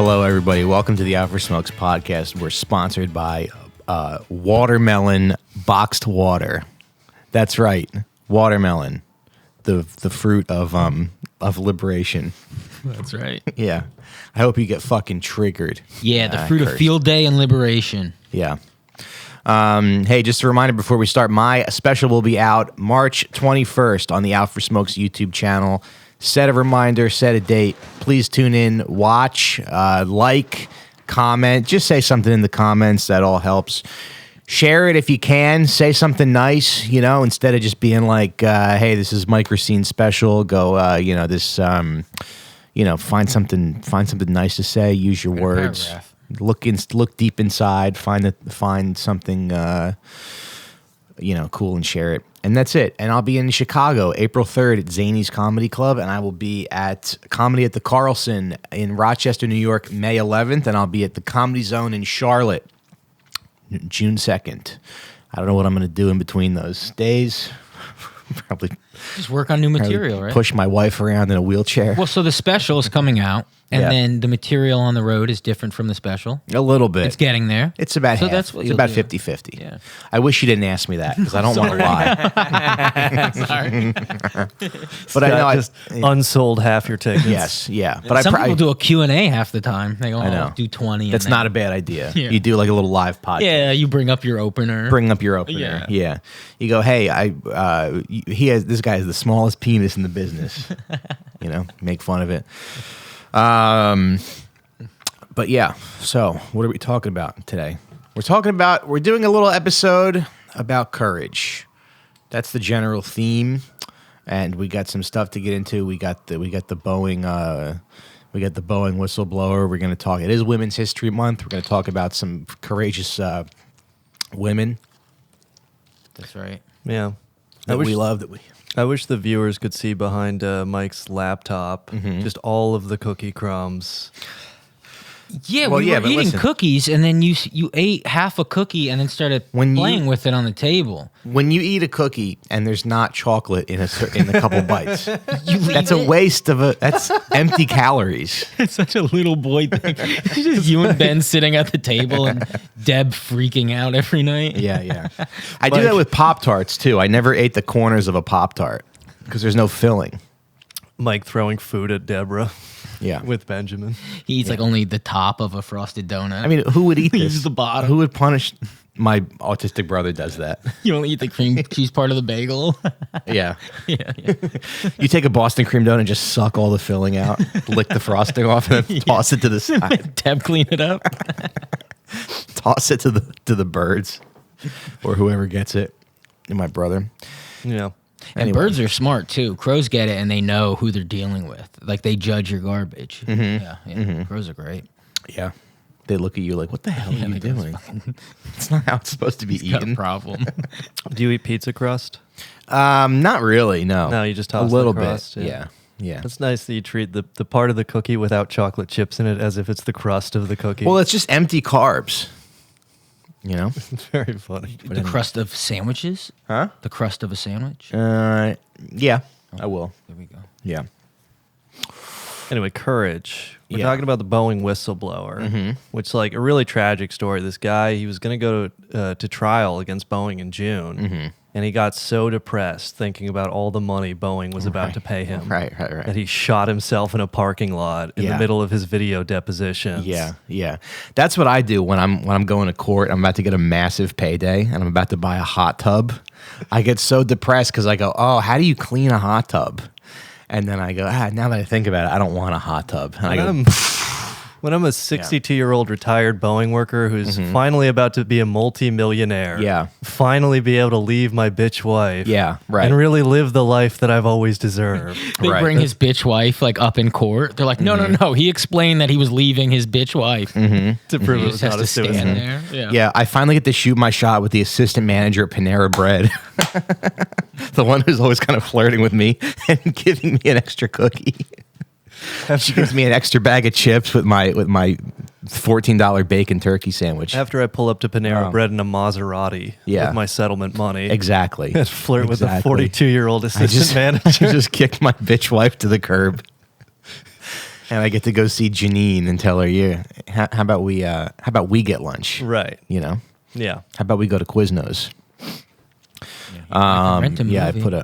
Hello, everybody. Welcome to the Out for Smokes podcast. We're sponsored by watermelon boxed water. That's right, watermelon, the fruit of liberation. That's right. Yeah, I hope you get fucking triggered. Yeah, the fruit of field day and liberation. Yeah. Hey, just a reminder before we start, my special will be out March 21st on the Out for Smokes YouTube channel. Set a reminder, set a date. Please tune in, watch, like, comment. Just say something in the comments. That all helps. Share it if you can. Say something nice, instead of just being like, hey, this is Mike Recine special. Go, find something nice to say. Use your words. Paragraph. Look deep inside. Find something, cool and share it. And that's it. And I'll be in Chicago April 3rd at Zany's Comedy Club. And I will be at Comedy at the Carlson in Rochester, New York, May 11th. And I'll be at the Comedy Zone in Charlotte, June 2nd. I don't know what I'm going to do in between those days. Probably just work on new material, right? Push my wife around in a wheelchair. Well, so the special is coming out, and Yeah. then the material on the road is different from the special. A little bit. It's getting there. It's about So half. that's what It's you'll about do. 50-50. Yeah. I wish you didn't ask me that because I don't want to lie. Sorry. But I know just unsold half your tickets. Yes, yeah. But Some I people do a Q&A half the time. They go, I know. do 20. That's and not a bad idea. Yeah. You do like a little live podcast. Yeah, you bring up your opener. Bring up your opener. Yeah. You go, hey, this guy has the smallest penis in the business. Make fun of it. But yeah, so what are we talking about today? We're doing a little episode about courage. That's the general theme. And we got some stuff to get into. We got the Boeing whistleblower. We're going to talk. It is Women's History Month. We're going to talk about some courageous women. That's right. Yeah. That we love. That we. I wish the viewers could see behind Mike's laptop just all of the cookie crumbs. Yeah, Well, we yeah, were but eating listen. cookies, and then you ate half a cookie and then started playing with it on the table. When you eat a cookie and there's not chocolate in a couple bites, leave that's a it. waste that's empty calories. It's such a little boy thing. It's just you and Ben sitting at the table and Deb freaking out every night. Yeah. I do that with Pop-Tarts too. I never ate the corners of a Pop-Tart because there's no filling. Mike throwing food at Deborah. Yeah. With Benjamin. He eats like only the top of a frosted donut. I mean, who would eat this? He's the bottom. Who would punish? My autistic brother does that. You only eat the cream cheese part of the bagel. Yeah. Yeah. You take a Boston cream donut and just suck all the filling out, lick the frosting off, and then toss it to the side. Deb, clean it up. Toss it to the birds or whoever gets it. And my brother. Yeah. And Anyway. birds are smart too. Crows get it and they know who they're dealing with. Like they judge your garbage. Yeah. Crows are great. Yeah. They look at you like, what the hell are you doing? It's not how it's supposed to be Got a eaten. problem. Do you eat pizza crust? Not really, no. No, you just a toss little the crust, bit. yeah. Yeah. It's nice that you treat the part of the cookie without chocolate chips in it as if it's the crust of the cookie. Well, it's just empty carbs. It's very funny. The crust of sandwiches? Huh? The crust of a sandwich? Yeah, I will. There we go. Yeah. Anyway, courage. We're Yeah. talking about the Boeing whistleblower, which is like a really tragic story. This guy, he was going to go to trial against Boeing in June, and he got so depressed thinking about all the money Boeing was about to pay him Right. that he shot himself in a parking lot in Yeah. the middle of his video depositions. Yeah. That's what I do when I'm going to court. I'm about to get a massive payday, and I'm about to buy a hot tub. I get so depressed because I go, oh, how do you clean a hot tub? And then I go, now that I think about it, I don't want a hot tub. And I go, When I'm a 62-year-old retired Boeing worker who's finally about to be a multi-millionaire, Yeah. finally be able to leave my bitch wife, Yeah, right. and really live the life that I've always deserved. They Right. bring his bitch wife like up in court. They're like, no. He explained that he was leaving his bitch wife. to prove He it just was has not to a stand suicide. there. yeah, I finally get to shoot my shot with the assistant manager at Panera Bread. The one who's always kind of flirting with me and giving me an extra cookie. She gives me an extra bag of chips with my $14 bacon turkey sandwich. After I pull up to Panera Oh. Bread in a Maserati Yeah. with my settlement money, Exactly. and flirt with the Exactly. 42-year-old I assistant just, manager. I just kicked my bitch wife to the curb. and I get to go see Janine and tell her, "Yeah, how about we get lunch?" Right. You know. Yeah. How about we go to Quiznos? Yeah,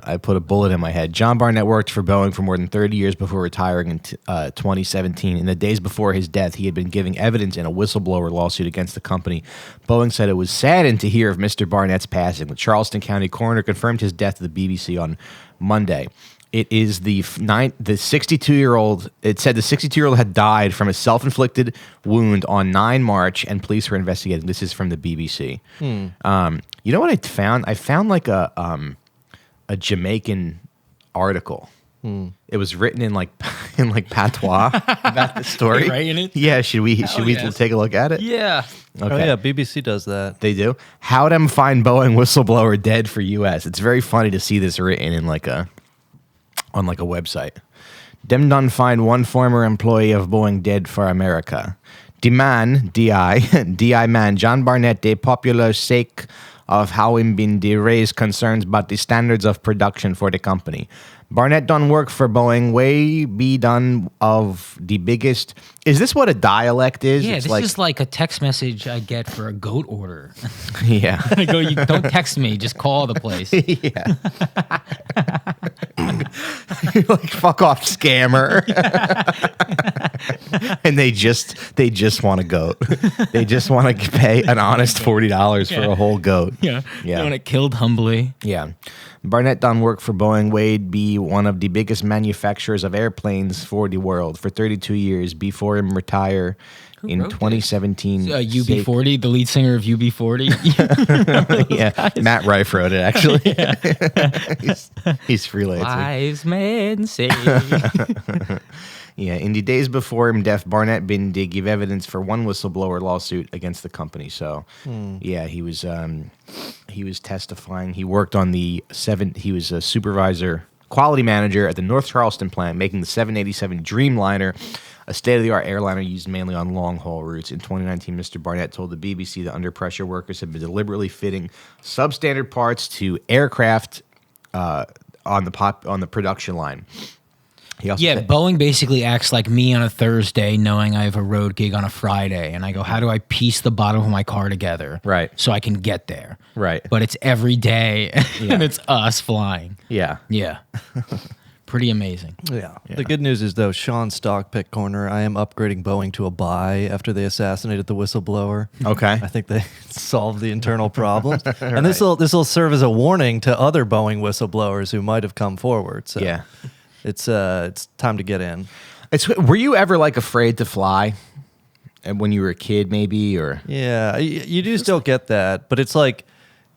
I put a bullet in my head. John Barnett worked for Boeing for more than 30 years before retiring in 2017. In the days before his death, he had been giving evidence in a whistleblower lawsuit against the company. Boeing said it was saddened to hear of Mr. Barnett's passing. The Charleston County coroner confirmed his death to the BBC on Monday. It is the 62-year-old. It said the 62-year-old had died from a self-inflicted wound on 9 March, and police were investigating. This is from the BBC. You know what I found? I found like a Jamaican article. It was written in like patois about the story. You're writing it? Yeah, should we yes. take a look at it? Yeah. Okay. Oh yeah, BBC does that. They do. How them find Boeing whistleblower dead for U.S. It's very funny to see this written in on a website. Them done find one former employee of Boeing dead for America. The man, D.I. man, John Barnett, de popular sake of how him been de raised concerns about the standards of production for the company. Barnett done work for Boeing, way be done of the biggest. Is this what a dialect is? Yeah, It's this is like a text message I get for a goat order. Yeah. I go, you don't text me, just call the place. Yeah. You're like, fuck off, scammer. And they just want a goat. They just want to pay an honest $40 for a whole goat. Yeah. Yeah. You want it killed humbly. Yeah. Barnett done work for Boeing. Wade be one of the biggest manufacturers of airplanes for the world for 32 years before him retire in wrote this? 2017. UB40, the lead singer of UB40. Yeah, Matt Rife wrote it, actually. He's freelancing. Wise men say. Yeah, in the days before him death, Barnett been to give evidence for one whistleblower lawsuit against the company. So, yeah, he was testifying. He worked on he was a supervisor, quality manager at the North Charleston plant, making the 787 Dreamliner, a state-of-the-art airliner used mainly on long-haul routes. In 2019, Mr. Barnett told the BBC that under-pressure workers had been deliberately fitting substandard parts to aircraft on the production line. Boeing basically acts like me on a Thursday knowing I have a road gig on a Friday. And I go, how do I piece the bottom of my car together Right. so I can get there? Right. But it's every day, and it's us flying. Yeah. Yeah. Pretty amazing. Yeah. The good news is, though, Sean Stockpick Corner, I am upgrading Boeing to a buy after they assassinated the whistleblower. Okay. I think they solved the internal problems. And this will serve as a warning to other Boeing whistleblowers who might have come forward. So Yeah. it's time to get in. Were you ever like afraid to fly? And when you were a kid, maybe, or Yeah, you do still get that, but it's like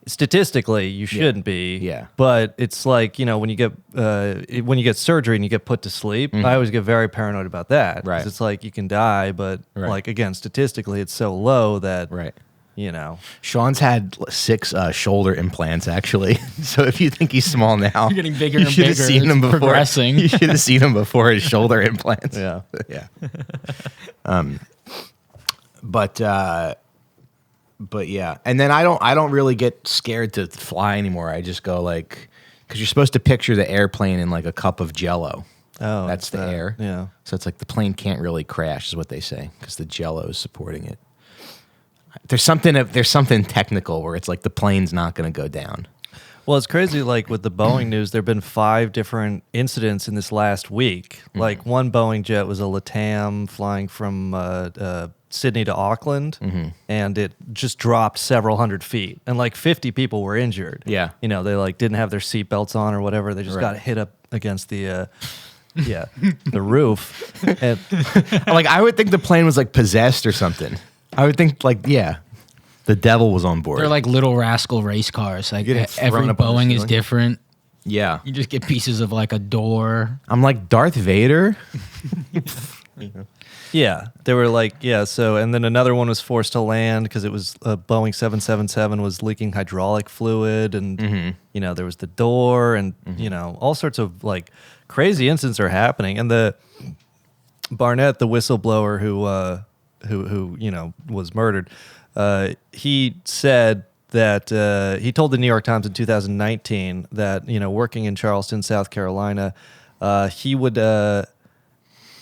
statistically you shouldn't be. Yeah. But it's like, when you get surgery and you get put to sleep, I always get very paranoid about that. 'Cause Right. It's like you can die, but like again, statistically it's so low that right. Sean's Sean's had 6 shoulder implants, actually. So if you think he's small now, You're getting bigger you and should have bigger. seen him It's before. progressing. You should have seen him before his shoulder implants. Yeah. Yeah. But yeah, and then I don't really get scared to fly anymore. I just go because you're supposed to picture the airplane in like a cup of Jello. Oh, That's the air. Yeah. So it's like the plane can't really crash, is what they say, because the Jello is supporting it. There's something technical where it's like the plane's not going to go down. Well, it's crazy. Like with the Boeing news, there have been 5 different incidents in this last week. Like one Boeing jet was a LATAM flying from Sydney to Auckland, and it just dropped several hundred feet, and like 50 people were injured. Yeah. They like didn't have their seatbelts on or whatever. They just got hit up against the the roof. And Like I would think the plane was like possessed or something. I would think the devil was on board. They're like little rascal race cars. Like Getting every thrown up on the Boeing is ceiling. different. Yeah. You just get pieces of like a door. I'm like Darth Vader. yeah, they were like, so, and then another one was forced to land because it was a Boeing 777 was leaking hydraulic fluid, and there was the door, and all sorts of like crazy incidents are happening. And the Barnett, the whistleblower who was murdered, he said that he told the New York Times in 2019 that working in Charleston, South Carolina, he would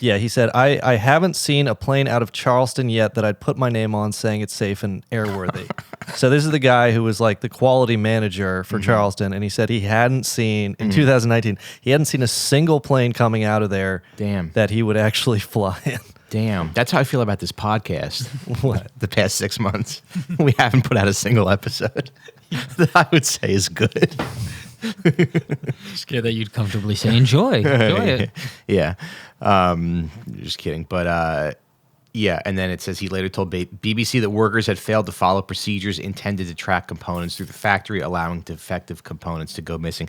Yeah, he said, I haven't seen a plane out of Charleston yet that I'd put my name on saying it's safe and airworthy. So this is the guy who was like the quality manager for Charleston, and he said he hadn't seen, in 2019, he hadn't seen a single plane coming out of there that he would actually fly in. Damn. That's how I feel about this podcast. What? The past 6 months. We haven't put out a single episode that I would say is good. Scared that you'd comfortably say enjoy it. Yeah. Just kidding. But yeah, and then it says he later told BBC that workers had failed to follow procedures intended to track components through the factory, allowing defective components to go missing.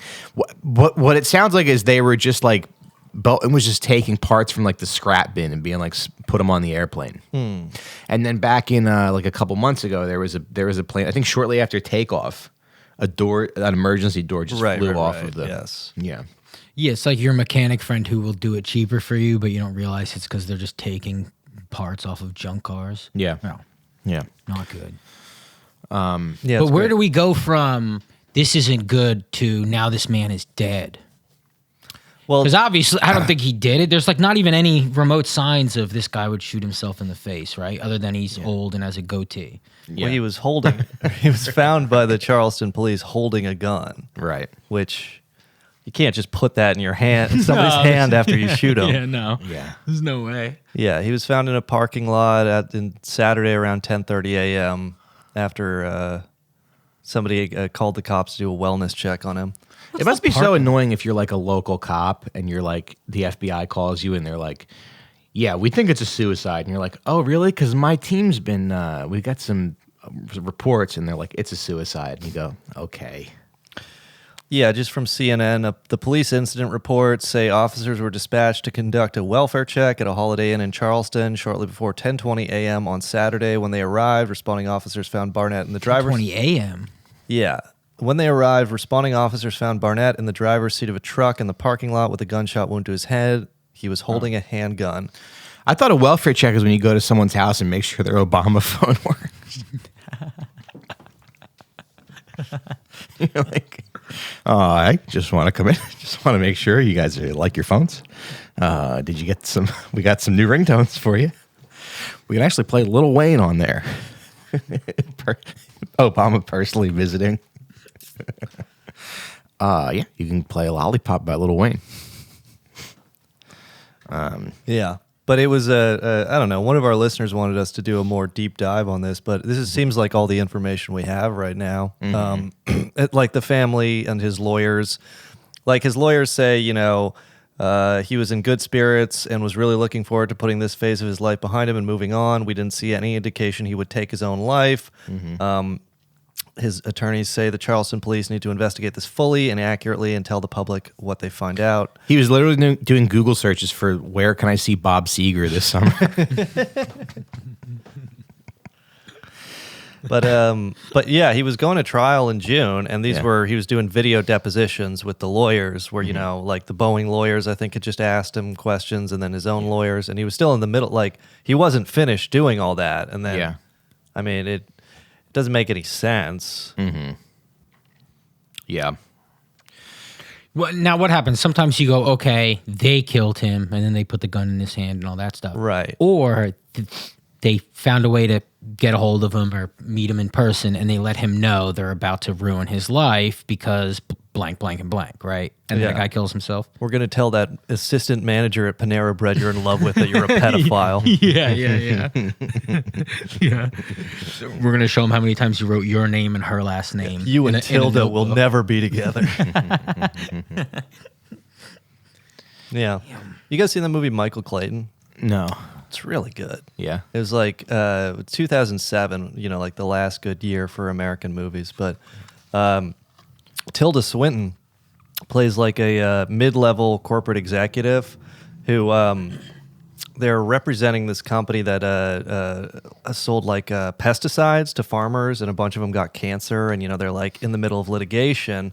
What it sounds like is they were just like, Boeing was just taking parts from like the scrap bin and being like, put them on the airplane. And then back in like a couple months ago, there was a plane, I think shortly after takeoff, an emergency door just flew off of the. Yes. Yeah. Yeah, it's like your mechanic friend who will do it cheaper for you, but you don't realize it's because they're just taking parts off of junk cars. Yeah. No, Yeah. not good. Yeah, But where do we go from this isn't good to now this man is dead? Well, Because obviously, I don't think he did it. There's like not even any remote signs of this guy would shoot himself in the face, right? Other than he's old and has a goatee. Yeah. well, he was found by the Charleston police holding a gun, Right. which you can't just put that in your hand, somebody's hand after you shoot him. Yeah, no. Yeah. There's no way. Yeah, he was found in a parking lot on Saturday around 10:30 a.m. after somebody called the cops to do a wellness check on him. It must be so annoying if you're like a local cop and you're like, the FBI calls you and they're like, yeah, we think it's a suicide. And you're like, oh, really? Because my team's been, we got some reports and they're like, it's a suicide. And you go, okay. Yeah, just from CNN, the police incident reports say officers were dispatched to conduct a welfare check at a Holiday Inn in Charleston shortly before 10:20 a.m. on Saturday. When they arrived, responding officers found Barnett in the driver's 20 a.m. Yeah. When they arrived, responding officers found Barnett in the driver's seat of a truck in the parking lot with a gunshot wound to his head. He was holding a handgun. I thought a welfare check is when you go to someone's house and make sure their Obama phone works. You're like, oh, I just want to come in. Just want to make sure you guys like your phones. Did you get some? We got some new ringtones for you. We can actually play Lil Wayne on there. Obama personally visiting. Yeah, you can play Lollipop by Lil Wayne. Yeah. But it was I don't know, one of our listeners wanted us to do a more deep dive on this, but seems like all the information we have right now. Like the family and his lawyers, like his lawyers say, you know, he was in good spirits and was really looking forward to putting this phase of his life behind him and moving on. We didn't see any indication he would take his own life. His attorneys say the Charleston police need to investigate this fully and accurately and tell the public what they find out. He was literally doing Google searches for where can I see Bob Seger this summer. But yeah, he was going to trial in June, and he was doing video depositions with the lawyers where, you know, like the Boeing lawyers, I think, had just asked him questions, and then his own lawyers, and he was still in the middle, like he wasn't finished doing all that. And then, I mean, it doesn't make any sense. Yeah. Well, now what happens? Sometimes you go, okay, they killed him, and then they put the gun in his hand and all that stuff. Right. Or they found a way to get a hold of him or meet him in person, and they let him know they're about to ruin his life because blank, blank, and blank, right? And the guy kills himself. We're going to tell that assistant manager at Panera Bread you're in love with that you're a pedophile. Yeah. We're going to show him how many times you wrote your name and her last name. You and Tilda will never be together. Yeah. You guys seen the movie Michael Clayton? No. It's really good. Yeah. It was like 2007, you know, like the last good year for American movies. But Tilda Swinton plays like a mid-level corporate executive who they're representing this company that sold like pesticides to farmers, and a bunch of them got cancer, and, you know, they're like in the middle of litigation,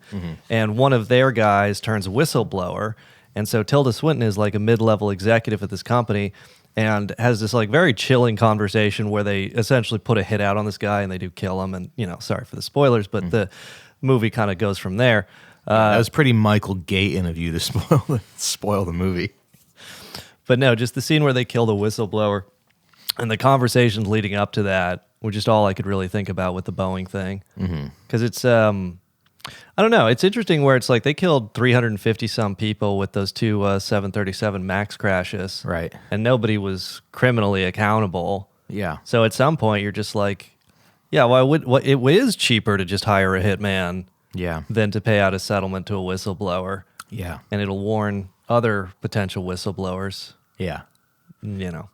and one of their guys turns whistleblower. And so Tilda Swinton is like a mid-level executive at this company and has this like very chilling conversation where they essentially put a hit out on this guy and they do kill him. And, you know, sorry for the spoilers, but the movie kind of goes from there. That was pretty Michael Gayton of you to spoil the movie. But no, just the scene where they kill the whistleblower and the conversations leading up to that were just all I could really think about with the Boeing thing. Because it's, I don't know, it's interesting where it's like they killed 350 some people with those two 737 MAX crashes. Right. And nobody was criminally accountable. Yeah. So at some point you're just like, yeah, well, it is cheaper to just hire a hitman Yeah. than to pay out a settlement to a whistleblower. Yeah. And it'll warn other potential whistleblowers, Yeah. you know.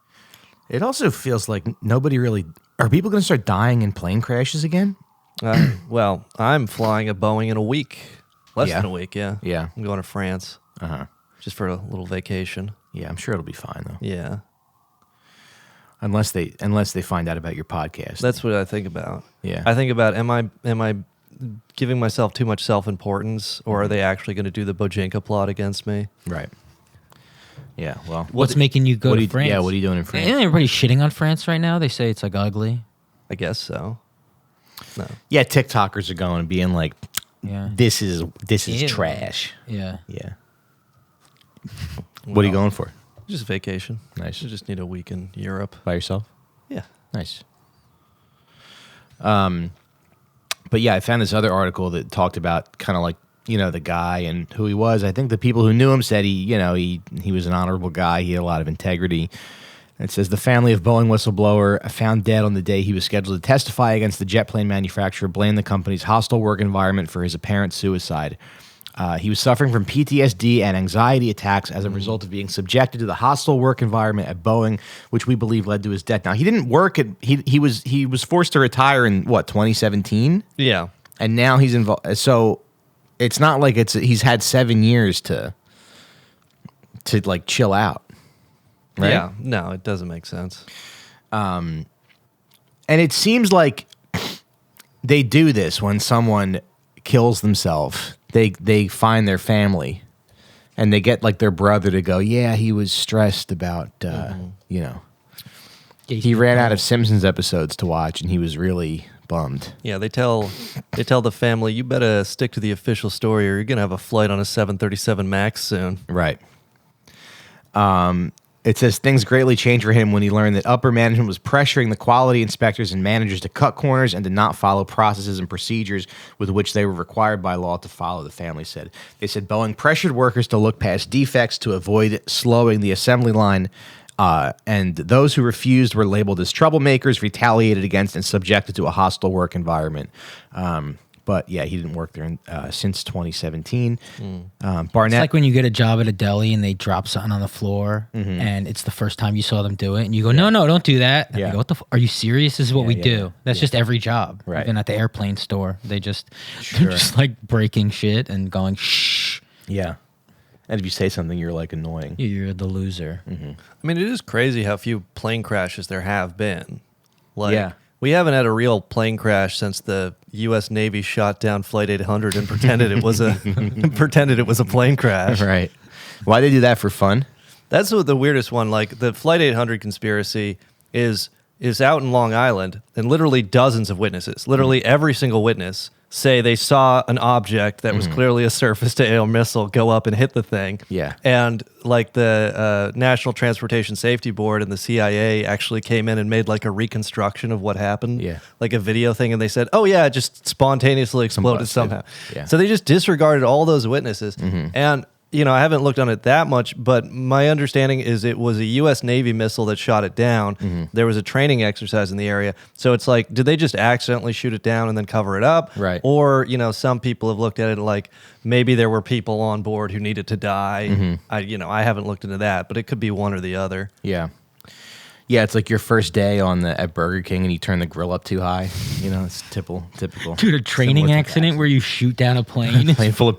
It also feels like nobody really. Are people going to start dying in plane crashes again? Well, I'm flying a Boeing in a week. Less Yeah. than a week, yeah. Yeah. I'm going to France just for a little vacation. Yeah, I'm sure it'll be fine though. Yeah. Unless they find out about your podcast. That's what I think about. Yeah. I think about am I giving myself too much self-importance, or are they actually going to do the Bojinka plot against me? Right. Yeah. Well, What's making you go what to are you- France? yeah, what are you doing in France? Isn't everybody shitting on France right now? They say it's like ugly. I guess so. No. Yeah, TikTokers are going and being like, Yeah. "This is Ew. trash." Yeah. Yeah. What are you going for? Just vacation. Nice. I just need a week in Europe. By yourself? Yeah. Nice. But yeah, I found this other article that talked about kind of like, you know, the guy and who he was. I think the people who knew him said he was an honorable guy. He had a lot of integrity. It says the family of Boeing whistleblower found dead on the day he was scheduled to testify against the jet plane manufacturer blamed the company's hostile work environment for his apparent suicide. He was suffering from PTSD and anxiety attacks as a result of being subjected to the hostile work environment at Boeing, which we believe led to his death. Now, he didn't work at he was forced to retire in 2017, Yeah. and now he's involved. So it's not like he's had 7 years to like chill out. Right? Yeah. No, it doesn't make sense. And it seems like they do this when someone kills themselves. They find their family, and they get like their brother to go, yeah, he was stressed about, you know, he ran out of Simpsons episodes to watch, and he was really bummed. Yeah, they tell the family, you better stick to the official story or you're going to have a flight on a 737 MAX soon. Right. It says things greatly changed for him when he learned that upper management was pressuring the quality inspectors and managers to cut corners and to not follow processes and procedures with which they were required by law to follow, the family said. They said Boeing pressured workers to look past defects to avoid slowing the assembly line, and those who refused were labeled as troublemakers, retaliated against, and subjected to a hostile work environment. But yeah, he didn't work there since 2017. Barnett, It's like when you get a job at a deli and they drop something on the floor, and it's the first time you saw them do it, and you go, "No, don't do that." And Yeah. they go, "What the? Are you serious? This is what we yeah, do." yeah. That's just every job. Right. Even at the airplane store, they're just Sure. like breaking shit and going, "Shh." yeah. And if you say something, you're like annoying. You're the loser. I mean, it is crazy how few plane crashes there have been. Like, Yeah. we haven't had a real plane crash since the U.S. Navy shot down Flight 800 and pretended it was a plane crash. Right. Why they do that for fun? That's what the weirdest one. Like the Flight 800 conspiracy is out in Long Island, and literally dozens of witnesses, literally every single witness, say they saw an object that was clearly a surface-to-air missile go up and hit the thing. Yeah. And like the National Transportation Safety Board and the CIA actually came in and made like a reconstruction of what happened. Yeah. Like a video thing, and they said, oh yeah, it just spontaneously exploded Combusted. somehow. Yeah. So they just disregarded all those witnesses. And you know, I haven't looked on it that much, but my understanding is it was a U.S. Navy missile that shot it down. There was a training exercise in the area. So it's like, did they just accidentally shoot it down and then cover it up? Right. Or, you know, some people have looked at it like maybe there were people on board who needed to die. I haven't looked into that, but it could be one or the other. Yeah. Yeah, it's like your first day at Burger King and you turn the grill up too high. You know, it's typical. Dude, a training Similar to accident where you shoot down a plane. Plane full of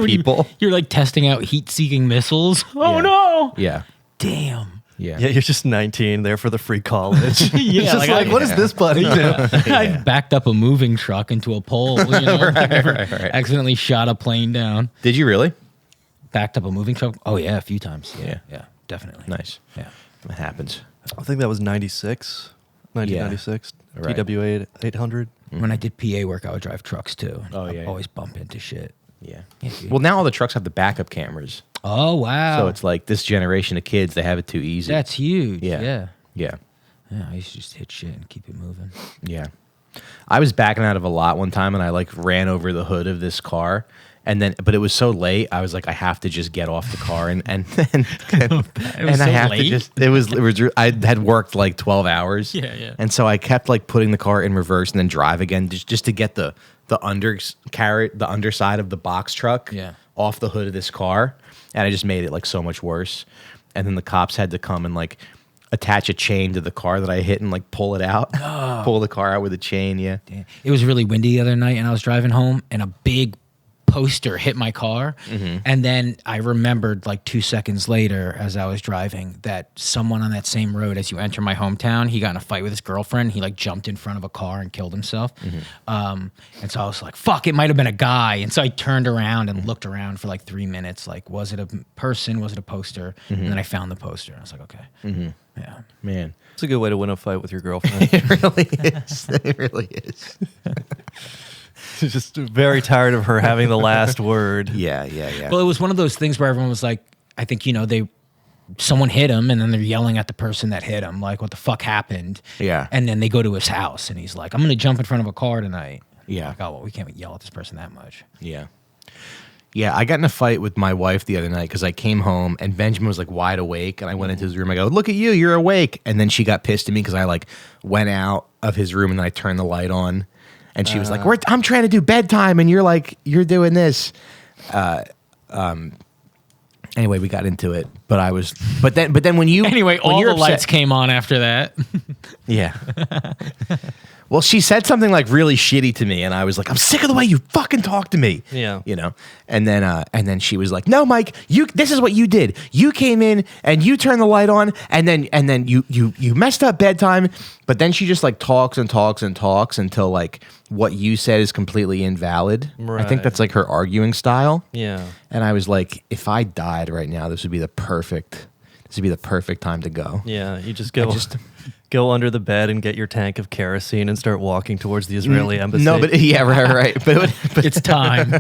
people. You're like testing out heat-seeking missiles. Oh Yeah. no! Yeah. Damn. Yeah. Yeah, you're just 19 there for the free college. Yeah, It's just like, what is this button do? I backed up a moving truck into a pole. You know, right. accidentally shot a plane down. Did you really? Backed up a moving truck. Oh yeah, a few times. Yeah. yeah, definitely. Nice. Yeah. It happens. I think that was 1996, Right. TWA 800. When I did PA work, I would drive trucks too. Oh, I'd yeah, always bump into shit. Yeah. dude. Well, now all the trucks have the backup cameras. Oh, wow. So it's like this generation of kids, they have it too easy. That's huge. Yeah. Yeah. Yeah. Yeah, I used to just hit shit and keep it moving. Yeah. I was backing out of a lot one time and I like ran over the hood of this car. And then, but it was so late, I was like, I have to just get off the car and I have to just, it was, I had worked like 12 hours. Yeah. And so I kept like putting the car in reverse and then drive again just to get the underside of the box truck off the hood of this car. And I just made it like so much worse. And then the cops had to come and like attach a chain to the car that I hit and like pull it out, pull the car out with a chain. Yeah. Damn. It was really windy the other night and I was driving home and a big poster hit my car. And then I remembered like 2 seconds later as I was driving that someone on that same road as you enter my hometown, he got in a fight with his girlfriend. He like jumped in front of a car and killed himself. And so I was like, fuck, it might have been a guy. And so I turned around and looked around for like 3 minutes. Like, was it a person? Was it a poster? And then I found the poster. And I was like, okay. Yeah. Man. It's a good way to win a fight with your girlfriend. It really is. It really is. Just very tired of her having the last word. Yeah. Well, it was one of those things where everyone was like, I think, someone hit him and then they're yelling at the person that hit him. Like, what the fuck happened? Yeah. And then they go to his house and he's like, I'm going to jump in front of a car tonight. Yeah. Like, oh, well, we can't yell at this person that much. Yeah. Yeah, I got in a fight with my wife the other night because I came home and Benjamin was like wide awake and I went into his room. I go, look at you, you're awake. And then she got pissed at me because I like went out of his room and then I turned the light on. And she was like, I'm trying to do bedtime and you're like, you're doing this. Anyway, we got into it, but then when you, Anyway, when all you're the upset- lights came on after that. Yeah. Well, she said something like really shitty to me, and I was like, "I'm sick of the way you fucking talk to me." Yeah. And then she was like, "No, Mike, this is what you did. You came in and you turned the light on, and then you messed up bedtime." But then she just like talks and talks and talks until like what you said is completely invalid. I think that's like her arguing style. Yeah. And I was like, if I died right now, this would be the perfect time to go. Yeah, you just go under the bed and get your tank of kerosene and start walking towards the Israeli embassy. No, but yeah, right. But It's time.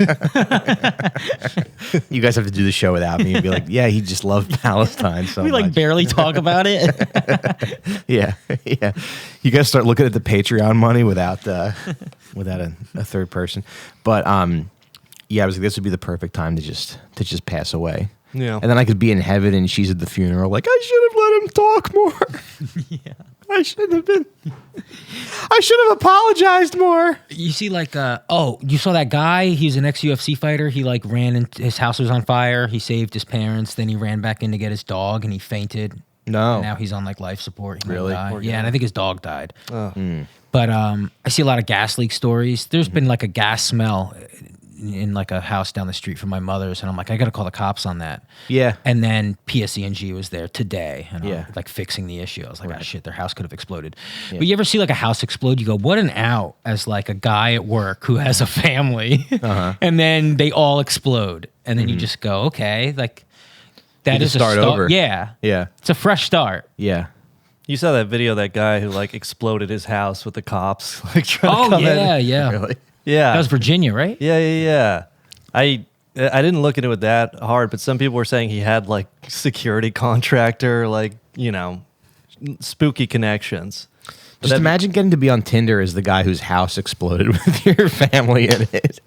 you guys have to do the show without me and be like, yeah, he just loved Palestine so we like much. barely talk about it. Yeah. You guys start looking at the Patreon money without a third person. But yeah, I was like, this would be the perfect time to just pass away. Yeah. And then I could be in heaven and she's at the funeral like, I should have let him talk more. Yeah. I should have apologized more. You see, like, you saw that guy? He's an ex-UFC fighter. He, like, ran into his house was on fire. He saved his parents. Then he ran back in to get his dog, and he fainted. No. And now he's on, like, life support. He might Really? die. Poor Yeah, guy. and I think his dog died. Oh. But I see a lot of gas leak stories. There's been, like, a gas smell in like a house down the street from my mother's, and I'm like, I gotta call the cops on that. Yeah. And then PSE&G was there today, and Yeah. I'm like fixing the issue. I was like, oh shit, their house could have exploded. Yeah. But you ever see like a house explode? You go, what an out as like a guy at work who has a family, and then they all explode, and then you just go, okay, like that You is just start over. Yeah, Yeah. it's a fresh start. Yeah. You saw that video of that guy who like exploded his house with the cops like trying to Oh come yeah, in. yeah. Really? Yeah. That was Virginia, right? Yeah. I didn't look into it that hard, but some people were saying he had like security contractor, like, spooky connections. But Just imagine getting to be on Tinder as the guy whose house exploded with your family in it.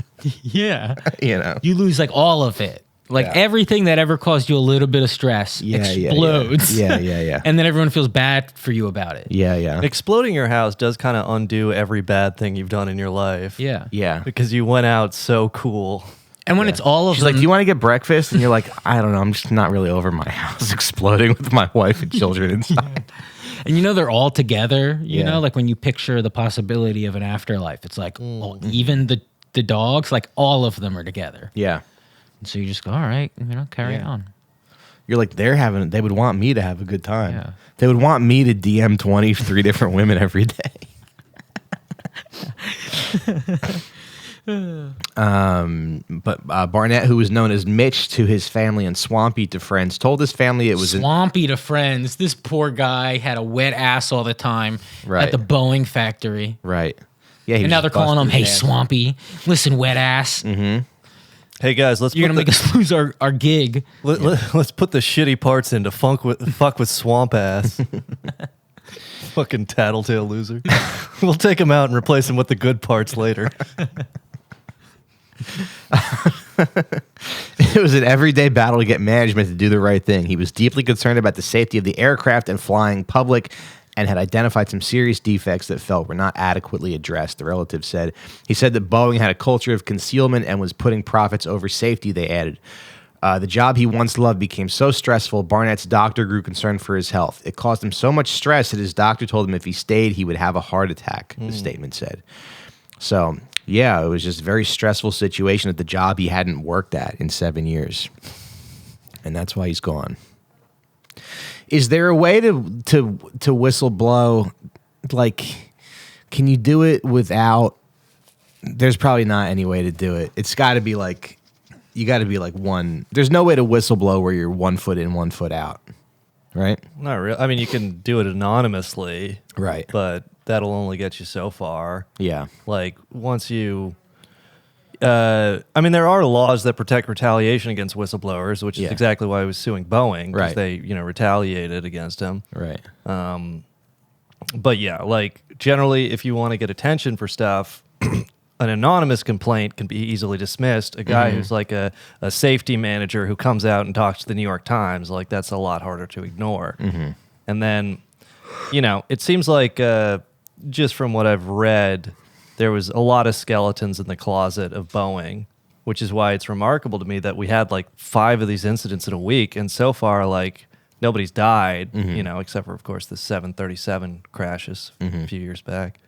Yeah. You You lose like all of it. Like Yeah. everything that ever caused you a little bit of stress explodes. Yeah. And then everyone feels bad for you about it. Yeah. exploding your house does kind of undo every bad thing you've done in your life. Yeah. Yeah. Because you went out so cool. And when it's all of She's them, like, do you want to get breakfast? And you're like, I don't know. I'm just not really over my house exploding with my wife and children inside. and they're all together, you Yeah. know, like when you picture the possibility of an afterlife, it's like even the dogs, like all of them are together. Yeah. And so you just go, all right, carry Yeah. on. You're like, they would want me to have a good time. Yeah. They would want me to DM 23 different women every day. But Barnett, who was known as Mitch to his family and Swampy to friends, told his family it was Swampy to friends. This poor guy had a wet ass all the time Right. at the Boeing factory. right. Yeah, he And was now they're just calling him, busting hey, his ass. Swampy, listen, wet ass. Mm-hmm. Hey guys, let's You're going to make us lose our gig. let's put the shitty parts into fuck with swamp ass. Fucking tattletale loser. We'll take him out and replace him with the good parts later. It was an everyday battle to get management to do the right thing. He was deeply concerned about the safety of the aircraft and flying public and had identified some serious defects that felt were not adequately addressed, the relative said. He said that Boeing had a culture of concealment and was putting profits over safety, they added. The job he once loved became so stressful, Barnett's doctor grew concerned for his health. It caused him so much stress that his doctor told him if he stayed, he would have a heart attack, the statement said. So, yeah, it was just a very stressful situation at the job he hadn't worked at in 7 years. And that's why he's gone. Is there a way to whistleblow? Like, can you do it without? There's probably not any way to do it. It's got to be like, you got to be like one. There's no way to whistleblow where you're 1 foot in, 1 foot out, right? Not really. I mean, you can do it anonymously, Right. but that'll only get you so far. Yeah. Like once you, I mean, there are laws that protect retaliation against whistleblowers, which is exactly why I was suing Boeing, because Right. they, retaliated against him. Right. But yeah, like generally, if you want to get attention for stuff, an anonymous complaint can be easily dismissed. A guy who's like a safety manager who comes out and talks to the New York Times, like that's a lot harder to ignore. And then, it seems like just from what I've read, there was a lot of skeletons in the closet of Boeing, which is why it's remarkable to me that we had like 5 of these incidents in a week, and so far, like nobody's died, except for, of course, the 737 crashes a few years back.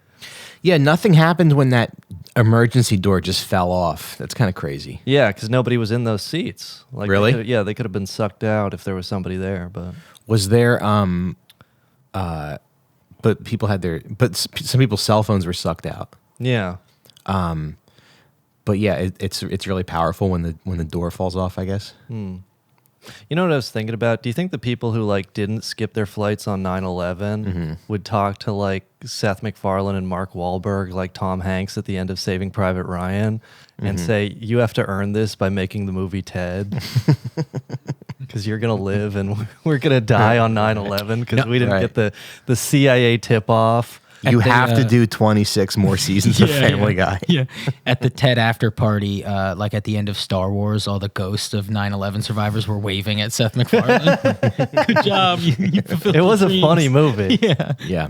Yeah, nothing happened when that emergency door just fell off. That's kind of crazy. Yeah, because nobody was in those seats. Like, Really? They could have been sucked out if there was somebody there. But Was there? But people had some people's cell phones were sucked out. yeah, But yeah, it's really powerful when the door falls off, I guess. you know what I was thinking about? Do you think the people who like didn't skip their flights on 9/11 would talk to like Seth MacFarlane and Mark Wahlberg, like Tom Hanks at the end of Saving Private Ryan, and say, "You have to earn this by making the movie Ted"? Because you're going to live and we're going to die on 9/11 because we didn't get the CIA tip-off. You have to do 26 more seasons of Family Guy. Yeah. At the TED after party, like at the end of Star Wars, all the ghosts of 9/11 survivors were waving at Seth MacFarlane. Good job. You fulfilled It was the a dreams. funny movie. Yeah. Yeah.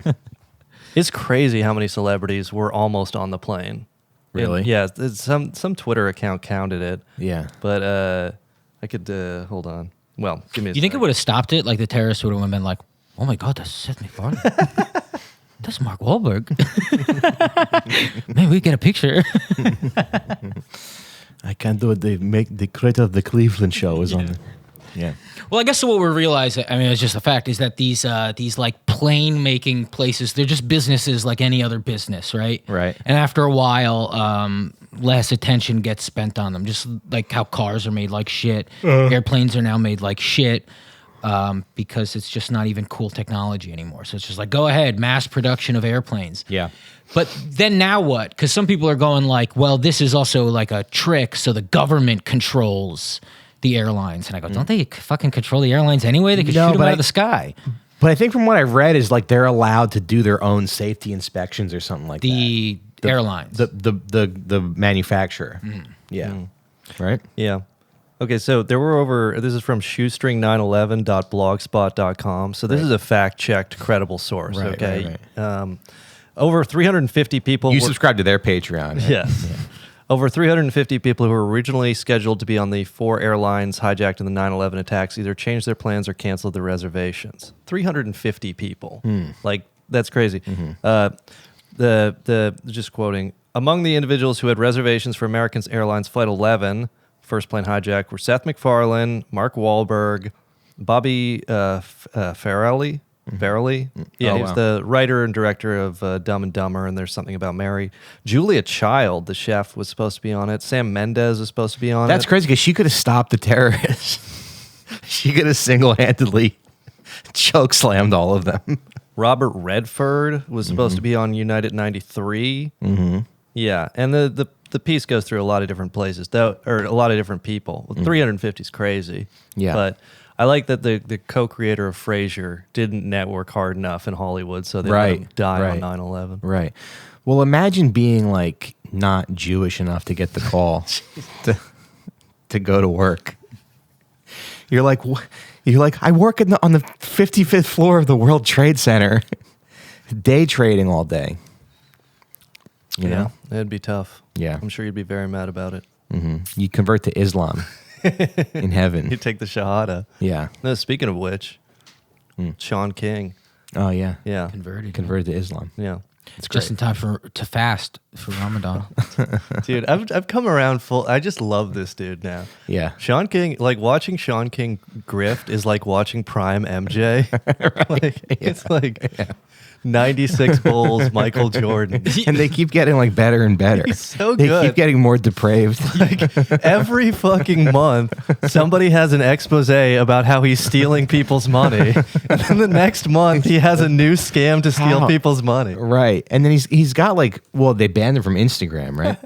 It's crazy how many celebrities were almost on the plane. Really? Yeah. Some Twitter account counted it. Yeah. But I could, hold on. Well, give me a You think it sec. would have stopped it? Like the terrorists would have been like, oh my God, that's Seth MacFarlane. That's Mark Wahlberg. Man, we get a picture. I can't do it. They make the creator of the Cleveland show is on it. Yeah. Well, I guess what we're realizing, I mean, it's just a fact, is that these like plane making places, they're just businesses like any other business, right? Right. And after a while, less attention gets spent on them. Just like how cars are made like shit, airplanes are now made like shit. Because it's just not even cool technology anymore. So it's just like, go ahead, mass production of airplanes. Yeah. But then now what? Because some people are going like, well, this is also like a trick, so the government controls the airlines. And I go, don't they fucking control the airlines anyway? They could shoot them out of the sky. But I think from what I've read is like they're allowed to do their own safety inspections or something like that. The airlines. The manufacturer. Yeah. Right? Yeah. Okay, so there were this is from shoestring911.blogspot.com. So this is a fact-checked, credible source, Right, okay? right. Over 350 people... You subscribe to their Patreon. Right? Yes. Yeah. Over 350 people who were originally scheduled to be on the 4 airlines hijacked in the 9/11 attacks either changed their plans or canceled their reservations. 350 people. Like, that's crazy. Just quoting, among the individuals who had reservations for American Airlines Flight 11... first plane hijack were Seth MacFarlane, Mark Wahlberg, Bobby Farrelly. Yeah, he was the writer and director of Dumb and Dumber, and There's Something About Mary. Julia Child, the chef, was supposed to be on it. Sam Mendes was supposed to be on it. That's crazy because she could have stopped the terrorists. She could have single-handedly choke-slammed all of them. Robert Redford was supposed to be on United 93. Yeah, and the the piece goes through a lot of different places, though, or a lot of different people. Well, 350 is crazy. Yeah. But I like that the co-creator of Frasier didn't network hard enough in Hollywood, so they let him die on 9/11. Right. Well, imagine being like not Jewish enough to get the call to go to work. You're like, I work on the 55th floor of the World Trade Center, day trading all day. You know, it'd be tough. Yeah. I'm sure you'd be very mad about it. You convert to Islam in heaven. You take the Shahada. Yeah. No, speaking of which, Shaun King. Oh yeah. Yeah. Converted to Islam. Yeah. It's great. Just in time to fast for Ramadan. Dude, I've come around full. I just love this dude now. Yeah. Shaun King, like watching Shaun King grift is like watching Prime MJ. It's like 96 Bulls, Michael Jordan. And they keep getting like better and better. He's so They good. keep getting more depraved. Like every fucking month, somebody has an expose about how he's stealing people's money, and then the next month he has a new scam to steal How? people's money. Right. And then he's got like, well, they banned him from Instagram, right?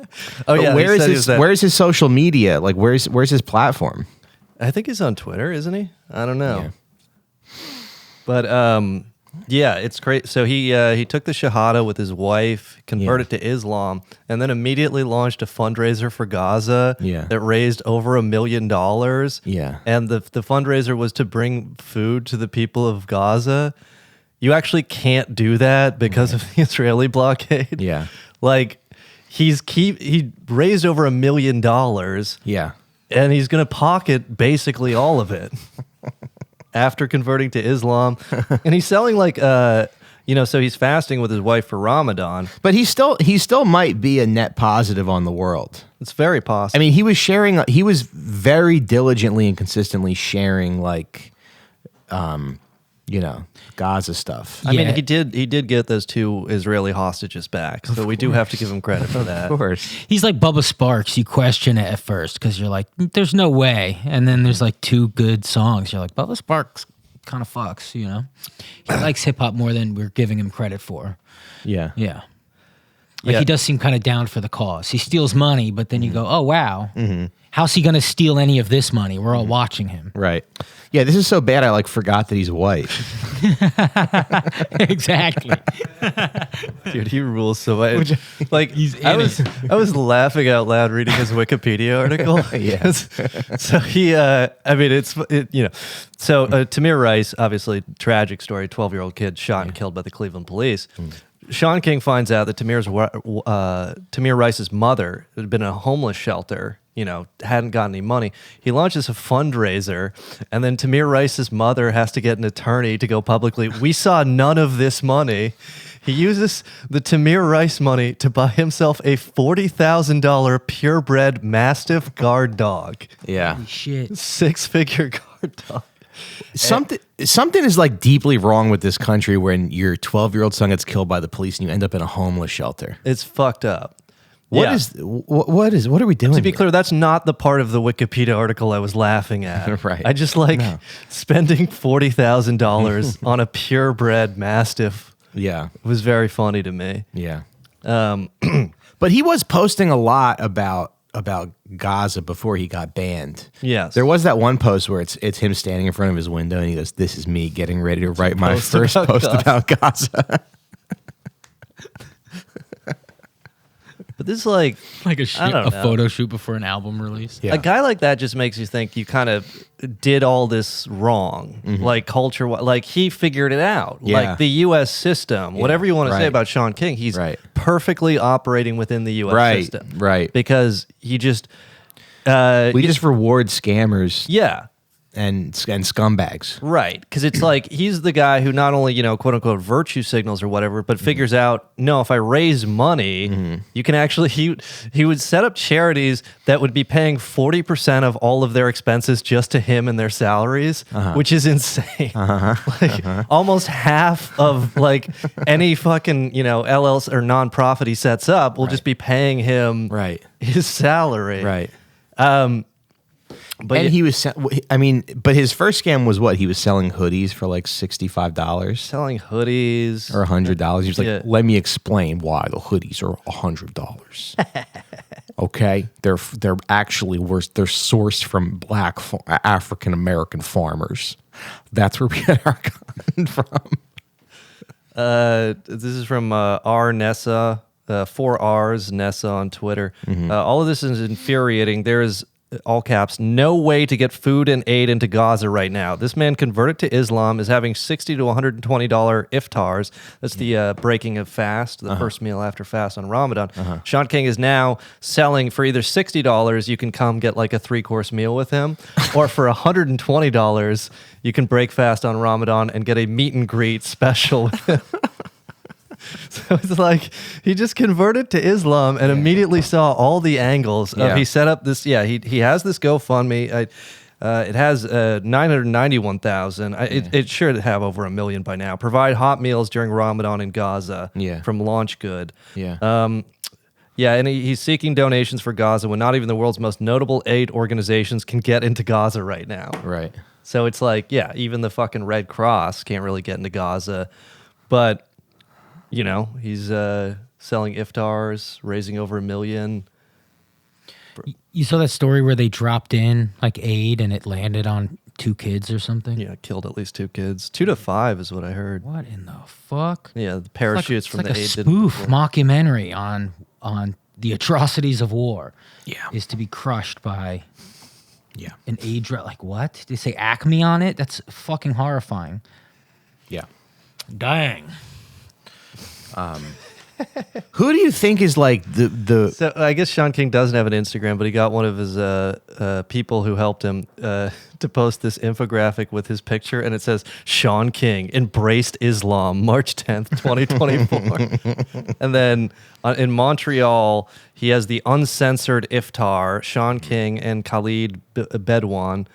Oh yeah, Where he is said he his was at- where's his social media? Like where's his platform? I think he's on Twitter, isn't he? I don't know. Yeah. But yeah, it's great. So he took the Shahada with his wife, converted to Islam, and then immediately launched a fundraiser for Gaza that raised over $1 million. Yeah. And the fundraiser was to bring food to the people of Gaza. You actually can't do that because of the Israeli blockade. Yeah. Like he raised over $1 million. Yeah. And he's going to pocket basically all of it after converting to Islam. And he's selling like, so he's fasting with his wife for Ramadan. But he still might be a net positive on the world. It's very possible. I mean, he was very diligently and consistently sharing like, Gaza stuff. I mean, he did get those 2 Israeli hostages back. So we do have to give him credit for that. Of course. He's like Bubba Sparks. You question it at first because you're like, there's no way. And then there's like 2 good songs. You're like, Bubba Sparks kind of fucks, you know? He likes hip hop more than we're giving him credit for. Yeah. Yeah. Like he does seem kind of down for the cause. He steals money, but then you go, oh, wow. How's he going to steal any of this money? We're all watching him. Right. Yeah, this is so bad I like forgot that he's white. Exactly. Dude, he rules so much. Like He's I in was laughing out loud reading his Wikipedia article. Yes. So he, So Tamir Rice, obviously tragic story, 12-year-old kid shot and killed by the Cleveland police. Shaun King finds out that Tamir Rice's mother had been in a homeless shelter, hadn't got any money. He launches a fundraiser, and then Tamir Rice's mother has to get an attorney to go publicly. We saw none of this money. He uses the Tamir Rice money to buy himself a $40,000 purebred Mastiff guard dog. Yeah. Holy shit. 6-figure guard dog. Something is like deeply wrong with this country when your 12-year-old son gets killed by the police and you end up in a homeless shelter. It's fucked up. What Yeah. is what are we doing? To be here? clear, that's not the part of the Wikipedia article I was laughing at. Right. I just spending $40,000 on a purebred Mastiff. Yeah. It was very funny to me. Yeah. Um, But he was posting a lot about Gaza before he got banned. Yes. There was that one post where it's him standing in front of his window and he goes, "This is me getting ready to write my first post about Gaza." But this is like a photo shoot before an album release. Yeah. a guy like that just makes you think you kind of did all this wrong, like culture. Like he figured it out. Yeah. Like the U.S. system, whatever you want to say Right. about Shaun King, he's Right. perfectly operating within the U.S. Right. system. Right. Because he just We just reward scammers yeah. and scumbags. Right, because it's like he's the guy who not only, quote unquote, virtue signals or whatever, but figures out, no, if I raise money, you can actually, he would set up charities that would be paying 40% of all of their expenses just to him and their salaries, which is insane. Almost half of like any fucking, LLC or nonprofit he sets up will just be paying him his salary. Right. But And he was, but his first scam was what? He was selling hoodies for like $65 selling hoodies or $100. He was like, Yeah. "Let me explain why the hoodies are $100. Okay, they're actually worse. They're sourced from black African American farmers. That's where we get our cotton from. This is from R Nessa, 4Rs Nessa on Twitter. All of this is infuriating. There is, all caps, no way to get food and aid into Gaza right now. This man converted to Islam, is having $60 to $120 iftars. That's the breaking of fast, the first meal after fast on Ramadan. Shaun King is now selling for either $60, you can come get like a 3-course meal with him, or for $120, you can break fast on Ramadan and get a meet and greet special with him. So it's like he just converted to Islam and immediately saw all the angles of he set up this. Yeah, he has this GoFundMe. It has 991,000. It should have over 1 million by now. Provide hot meals during Ramadan in Gaza. From Launch Good. And he's seeking donations for Gaza when not even the world's most notable aid organizations can get into Gaza right now. Right. So it's like, even the fucking Red Cross can't really get into Gaza, but. He's selling iftars, raising over 1 million. You saw that story where they dropped in like aid and it landed on 2 kids or something? Yeah, killed at least 2 kids. 2 to 5 is what I heard. What in the fuck? Yeah, the parachutes from the aid. It's like a spoof mockumentary on the atrocities of war. Yeah. Is to be crushed by an aid drop. Like what? They say Acme on it? That's fucking horrifying. Yeah. Dang. Who do you think is like the So I guess Shaun King doesn't have an Instagram, but he got one of his people who helped him to post this infographic with his picture, and it says, Shaun King embraced Islam March 10th, 2024. And then in Montreal, he has the uncensored iftar, Shaun King and Khalid Bedouin.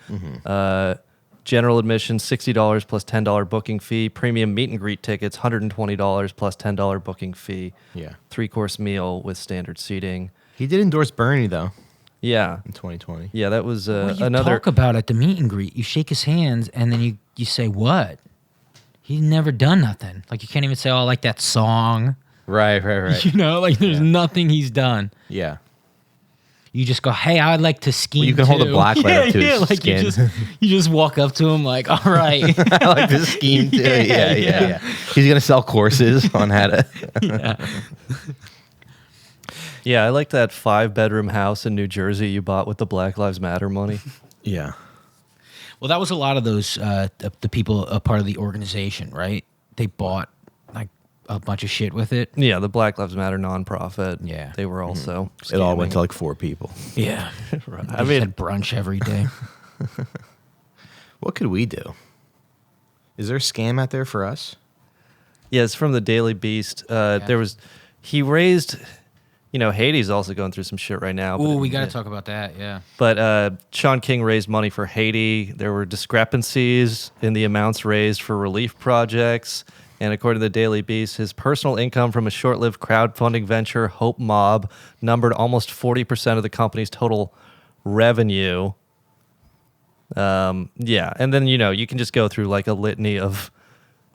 General admission, $60 plus $10 booking fee. Premium meet and greet tickets, $120 plus $10 booking fee. Yeah. 3-course meal with standard seating. He did endorse Bernie though Yeah. in 2020. Yeah, that was What you another. talk about at the meet and greet? You shake his hands and then you say what? He's never done nothing. Like you can't even say, "Oh, I like that song." Right. Like there's nothing he's done. Yeah. You just go, "Hey, I'd like to ski." You can hold a black light up to his like skin. You just walk up to him like, "All right." I like this scheme too. Yeah. He's gonna sell courses on how to. Yeah, I like that 5-bedroom house in New Jersey you bought with the Black Lives Matter money. Yeah. Well, that was a lot of those the people a part of the organization, right? They bought like a bunch of shit with it. Yeah, the Black Lives Matter nonprofit. Yeah. They were also It all scamming. went to like 4 people. Yeah. Right. I mean, had brunch every day. What could we do? Is there a scam out there for us? Yeah, it's from the Daily Beast. He raised, Haiti's also going through some shit right now. Oh, we got to talk about that. Yeah. But Shaun King raised money for Haiti. There were discrepancies in the amounts raised for relief projects. And according to the Daily Beast, his personal income from a short-lived crowdfunding venture, Hope Mob, numbered almost 40% of the company's total revenue. And then, you can just go through like a litany of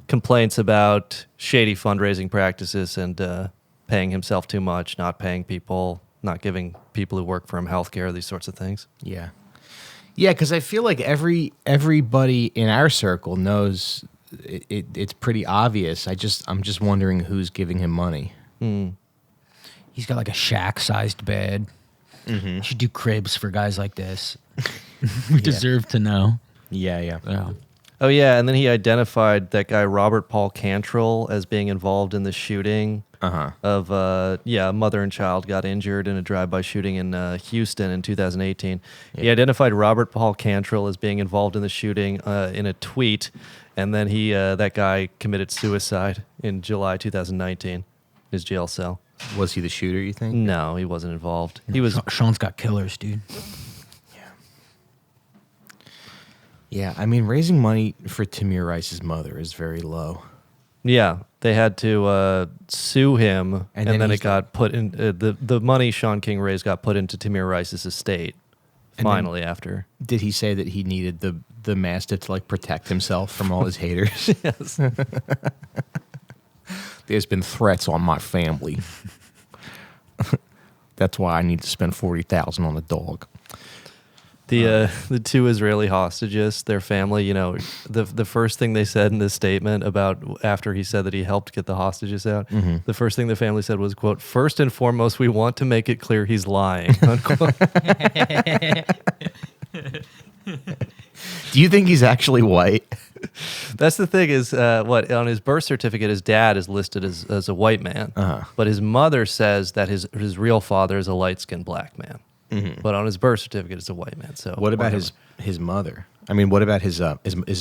complaints about shady fundraising practices and paying himself too much, not paying people, not giving people who work for him health care, these sorts of things. Yeah. Yeah, because I feel like everybody in our circle knows it's pretty obvious. I'm just wondering who's giving him money. He's got like a shack-sized bed. Mm-hmm. Should do cribs for guys like this. We deserve to know. Yeah. Oh, yeah, and then he identified that guy Robert Paul Cantrell as being involved in the shooting of, a mother and child got injured in a drive-by shooting in Houston in 2018. Yeah. He identified Robert Paul Cantrell as being involved in the shooting in a tweet, and then that guy committed suicide in July 2019 in his jail cell. Was he the shooter, you think? No, he wasn't involved. He was. Shaun's got killers, dude. Yeah, I mean, raising money for Tamir Rice's mother is very low. Yeah, they had to sue him, and then it got put in. The money Shaun King raised got put into Tamir Rice's estate. Finally, after. Did he say that he needed the mastiff to like protect himself from all his haters? Yes. There's been threats on my family. that's why I need to spend $40,000 on a dog. The two Israeli hostages, their family, the first thing they said in this statement about after he said that he helped get the hostages out, the first thing the family said was, quote, "First and foremost, we want to make it clear he's lying," unquote. Do you think he's actually white? That's the thing is, what on his birth certificate, his dad is listed as a white man, but his mother says that his real father is a light-skinned black man. But on his birth certificate, it's a white man. So what about his mother? I mean, what about his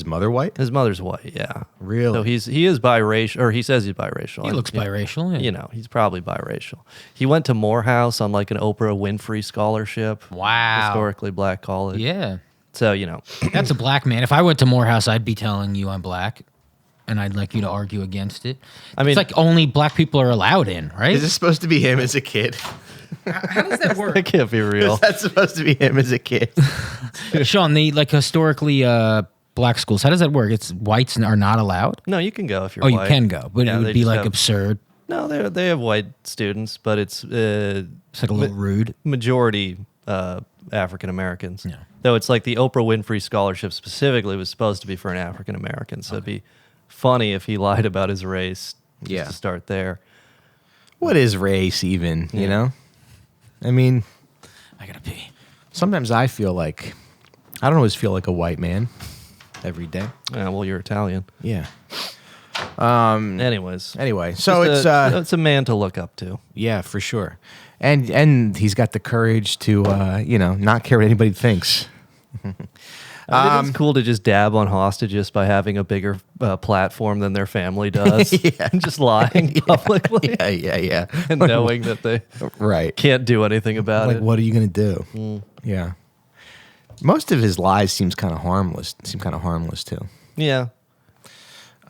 mother white? His mother's white, yeah. Really? So he is biracial, or he says he's biracial. He looks biracial. Yeah. He's probably biracial. He went to Morehouse on like an Oprah Winfrey scholarship. Wow. Historically black college. Yeah. So, That's a black man. If I went to Morehouse, I'd be telling you I'm black, and I'd like you to argue against it. I mean, it's like only black people are allowed in, right? Is this supposed to be him as a kid? How does that work? that can't be real. Is that supposed to be him as a kid? Sean, the like historically black schools, how does that work? It's whites are not allowed? No, you can go if you're Oh, white. you can go, but Yeah, it they would be just like have- absurd. No, they have white students, but it's It's like a little rude. majority African Americans. Yeah. Though it's like the Oprah Winfrey Scholarship specifically was supposed to be for an African American. So it'd be funny if he lied about his race. Just Yeah. to start there. What is race even, you know? I mean, I gotta pee. sometimes I don't always feel like a white man every day. Yeah, well, you're Italian. Yeah. Anyways. Anyway, so it's a man to look up to. yeah, for sure. And he's got the courage to, not care what anybody thinks. I think it's cool to just dab on hostages by having a bigger platform than their family does. And just lying publicly Yeah. and knowing that they Right. can't do anything about Like, it. what are you going to do? Yeah. Most of his lies seem kind of harmless too. Yeah.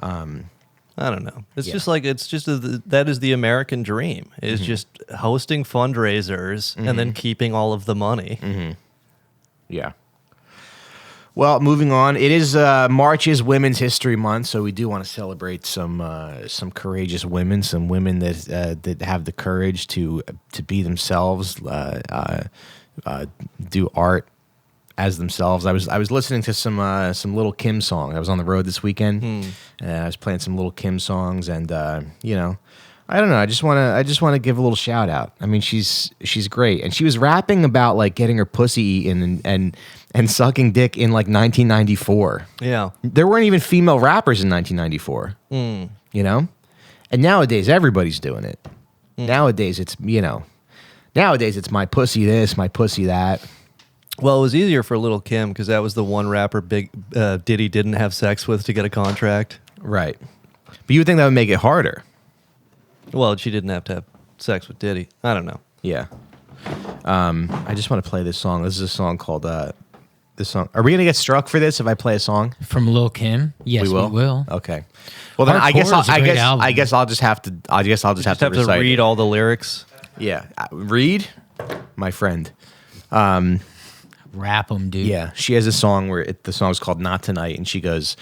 I don't know. It's Yeah. just like that is the American dream. Is just hosting fundraisers and then keeping all of the money. Yeah. Well, moving on. It is March is Women's History Month, so we do want to celebrate some courageous women, some women that have the courage to be themselves, do art as themselves. I was listening to some Lil Kim songs. I was on the road this weekend, and I was playing some Lil Kim songs, and I don't know. I just want to give a little shout out. I mean, she's great, and she was rapping about like getting her pussy eaten and sucking dick in like 1994. Yeah. There weren't even female rappers in 1994. You know, and nowadays everybody's doing it. Nowadays it's my pussy this, my pussy that. Well, it was easier for Lil Kim because that was the one rapper Diddy didn't have sex with to get a contract. Right. But you would think that would make it harder. Well, she didn't have to have sex with Diddy. I don't know. Yeah. I just want to play this song. This is a song called this song. Are we going to get struck for this if I play a song? From Lil Kim? Yes, we will. Okay. Well, then Hardcore I guess I'll just have to Just have to recite read it. all the lyrics. Yeah. Read, my friend. Rap them, dude. Yeah, she has a song where the song's called "Not Tonight," and she goes,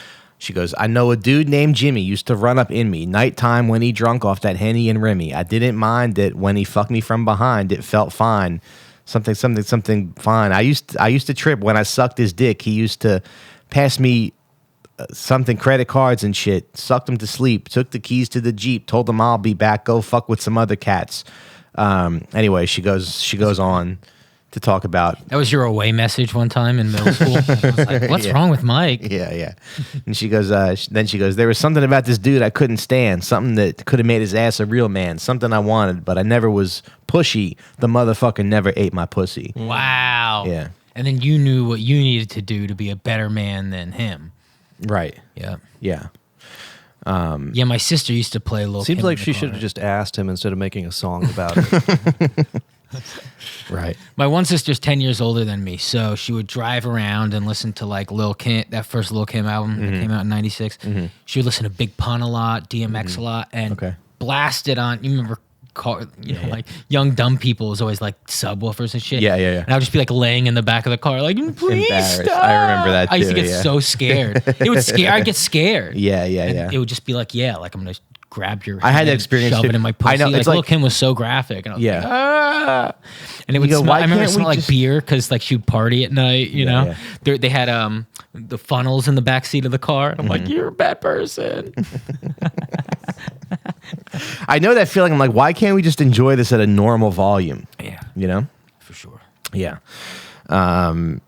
I know a dude named Jimmy used to run up in me nighttime when he drunk off that Henny and Remy. I didn't mind it when he fucked me from behind. It felt fine, something fine. I used to trip when I sucked his dick. He used to pass me something credit cards and shit. Sucked him to sleep. Took the keys to the Jeep. Told him I'll be back. Go fuck with some other cats. Anyway, she goes on to talk about. That was your away message one time in middle school. I was like, what's wrong with Mike? Yeah. And she goes, there was something about this dude I couldn't stand. Something that could have made his ass a real man. Something I wanted, but I never was pushy. The motherfucker never ate my pussy. Wow. Yeah. And then you knew what you needed to do to be a better man than him. Right. Yeah. Yeah. Yeah, my sister used to play Lil Seems Kim like in the she car. should have just asked him instead of making a song about it. Right. My one sister's 10 years older than me, so she would drive around and listen to like Lil Kim, that first Lil Kim album that came out in '96. She would listen to Big Pun a lot, DMX a lot, and blast it on. You remember, like young dumb people was always like subwoofers and shit. Yeah. And I would just be like laying in the back of the car, like, please Embarrassed. stop. I remember that I used to too, get yeah. so scared. It would scare. I'd get scared. Yeah. And it would just be like, like I'm gonna grab your I had head, that experience shove too. it in my I pussy. know, Like, it's Lil like- Kim was so graphic. And I was Yeah. like, ah. And it would You go, smell, why I remember it can't we smelled like just- beer because like she'd party at night, you know? yeah. They had the funnels in the back seat of the car. I'm like, you're a bad person. I know that feeling. I'm like, why can't we just enjoy this at a normal volume? Yeah, You know? for sure. Yeah. But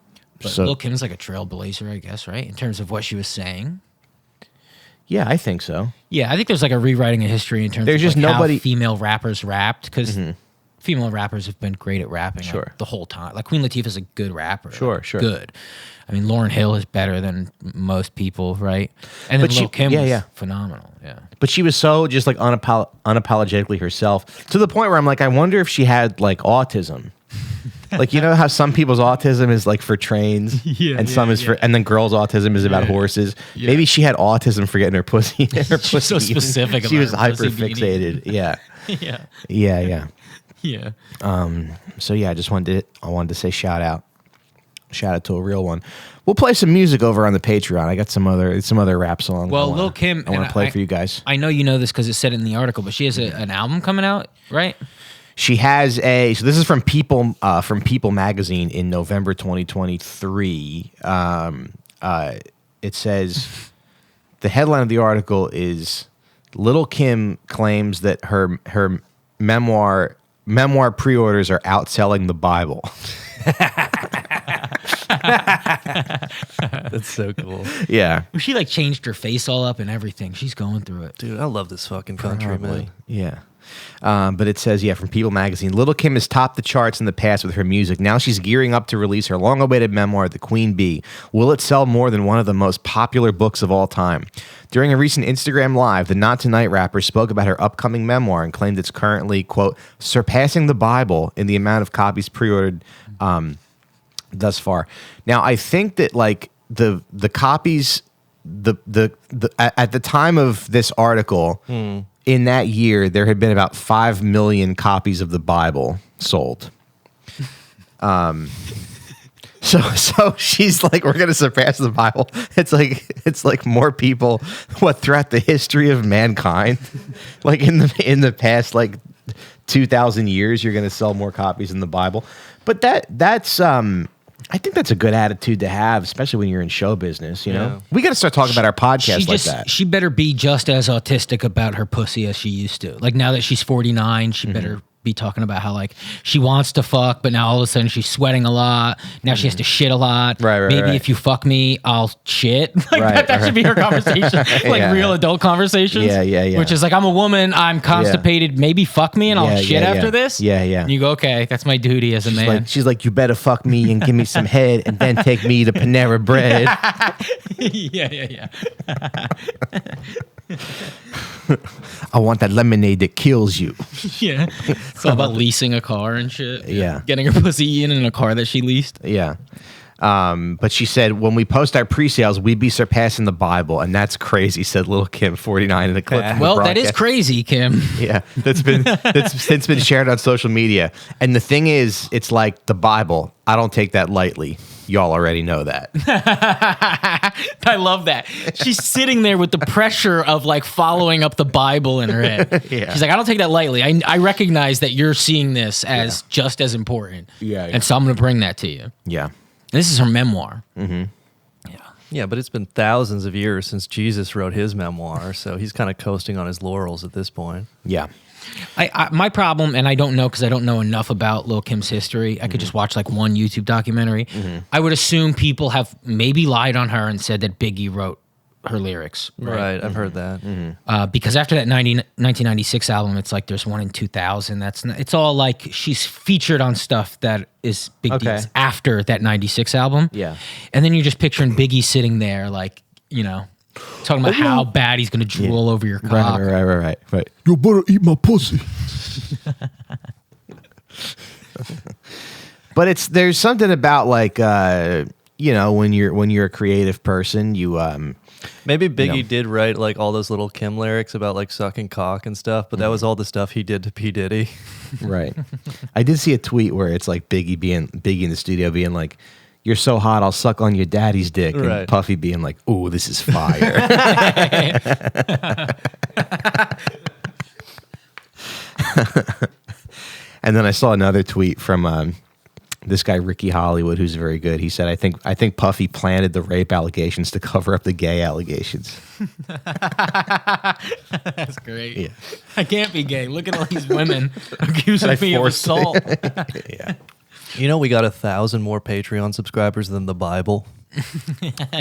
So Lil Kim's like a trailblazer, I guess, right? In terms of what she was saying. yeah, I think so. Yeah, I think there's like a rewriting of history in terms There's of just like nobody- how female rappers rapped because female rappers have been great at rapping like, Sure. the whole time. Like Queen Latifah's a good rapper. Sure, like, sure. Good. I mean, Lauryn Hill is better than most people, right? And then But Lil Kim was yeah. phenomenal. Yeah. But she was so just like unapologetically herself to the point where I'm like, I wonder if she had like autism. Like, you know how some people's autism is like for trains and some is for, and then girls' autism is about horses. Yeah. Maybe she had autism for getting her pussy. Her She's so pussy. specific She about was her hyper pussy being fixated. Yeah. Yeah. Yeah. Yeah. So yeah, I wanted to say shout out to a real one. We'll play some music over on the Patreon. I got some other rap songs. Well, Lil Kim, I want and to play for you guys. I know you know this because it said it in the article, but she has an album coming out, right? She has so this is from People magazine in November 2023. It says the headline of the article is Lil Kim claims that her memoir pre-orders are outselling the Bible. That's so cool. Yeah. She like changed her face all up and everything. She's going through it. Dude, I love this fucking country, man. Yeah. But it says, from People magazine, Lil Kim has topped the charts in the past with her music. Now she's gearing up to release her long-awaited memoir, The Queen Bee. Will it sell more than one of the most popular books of all time? During a recent Instagram Live, the Not Tonight rapper spoke about her upcoming memoir and claimed it's currently, quote, surpassing the Bible in the amount of copies pre-ordered thus far. Now, I think that, like, the copies, at the time of this article... In that year, there had been about 5 million copies of the Bible sold. So she's like, we're gonna surpass the Bible. It's like more people. What throughout the history of mankind, like in the past like 2,000 years, you're gonna sell more copies than the Bible. But that's I think that's a good attitude to have, especially when you're in show business, you know? Yeah. We got to start talking about our podcast like that. She better be just as autistic about her pussy as she used to. Like now that she's 49, she better be talking about how like she wants to fuck, but now all of a sudden she's sweating a lot. Now she has to shit a lot. Right, Maybe right. if you fuck me, I'll shit. Like Right, that should be her conversation. Like Yeah. real adult conversations. Yeah. Which is like, I'm a woman, I'm constipated, maybe fuck me and I'll shit after this. Yeah. And you go, okay, that's my duty as a man. She's like, you better fuck me and give me some head and then take me to Panera Bread. yeah. I want that lemonade that kills you. Yeah. It's all about leasing a car and shit. Yeah. Getting her pussy eaten in a car that she leased. Yeah. But she said, when we post our pre-sales, we'd be surpassing the Bible. And that's crazy, said Lil Kim, 49 in the clip. from the Well, that is broadcast. crazy, Kim. Yeah. That's since been shared on social media. And the thing is, it's like the Bible. I don't take that lightly. Y'all already know that. I love that. She's sitting there with the pressure of like following up the Bible in her head. Yeah. She's like, I don't take that lightly. I recognize that you're seeing this as just as important. Yeah. And so I'm going to bring that to you. Yeah. This is her memoir. Yeah, but it's been thousands of years since Jesus wrote his memoir, so he's kind of coasting on his laurels at this point. Yeah. My problem, and I don't know because I don't know enough about Lil Kim's history. I could just watch like one YouTube documentary. I would assume people have maybe lied on her and said that Biggie wrote her lyrics. Right, I've heard that. Because after that 1996 album, it's like there's one in 2000. It's all like she's featured on stuff that is big deals after that 96 album. Yeah. And then you're just picturing Biggie sitting there like, you know, talking about how bad he's going to drool over your cock. Right. You better eat my pussy. But there's something about like, when you're a creative person, you Maybe Biggie know. did write like all those little Kim lyrics about like sucking cock and stuff, but that was all the stuff he did to P. Diddy. Right. I did see a tweet where it's like Biggie in the studio being like, "You're so hot, I'll suck on your daddy's dick," and Right. Puffy being like, "Ooh, this is fire." And then I saw another tweet from this guy Ricky Hollywood, who's very good. He said, "I think Puffy planted the rape allegations to cover up the gay allegations." That's great. Yeah. I can't be gay. Look at all these women accusing me of forced it. assault. Yeah, You know, we got 1,000 more Patreon subscribers than the Bible.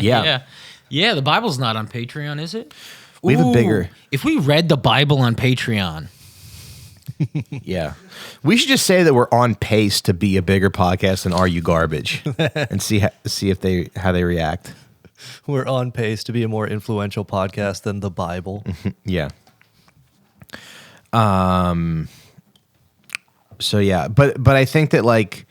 yeah. Yeah, the Bible's not on Patreon, is it? We have a Ooh, bigger- If we read the Bible on Patreon, Yeah. We should just say that we're on pace to be a bigger podcast than Are You Garbage, and see if how they react. We're on pace to be a more influential podcast than the Bible. Yeah. So yeah, but I think that, like,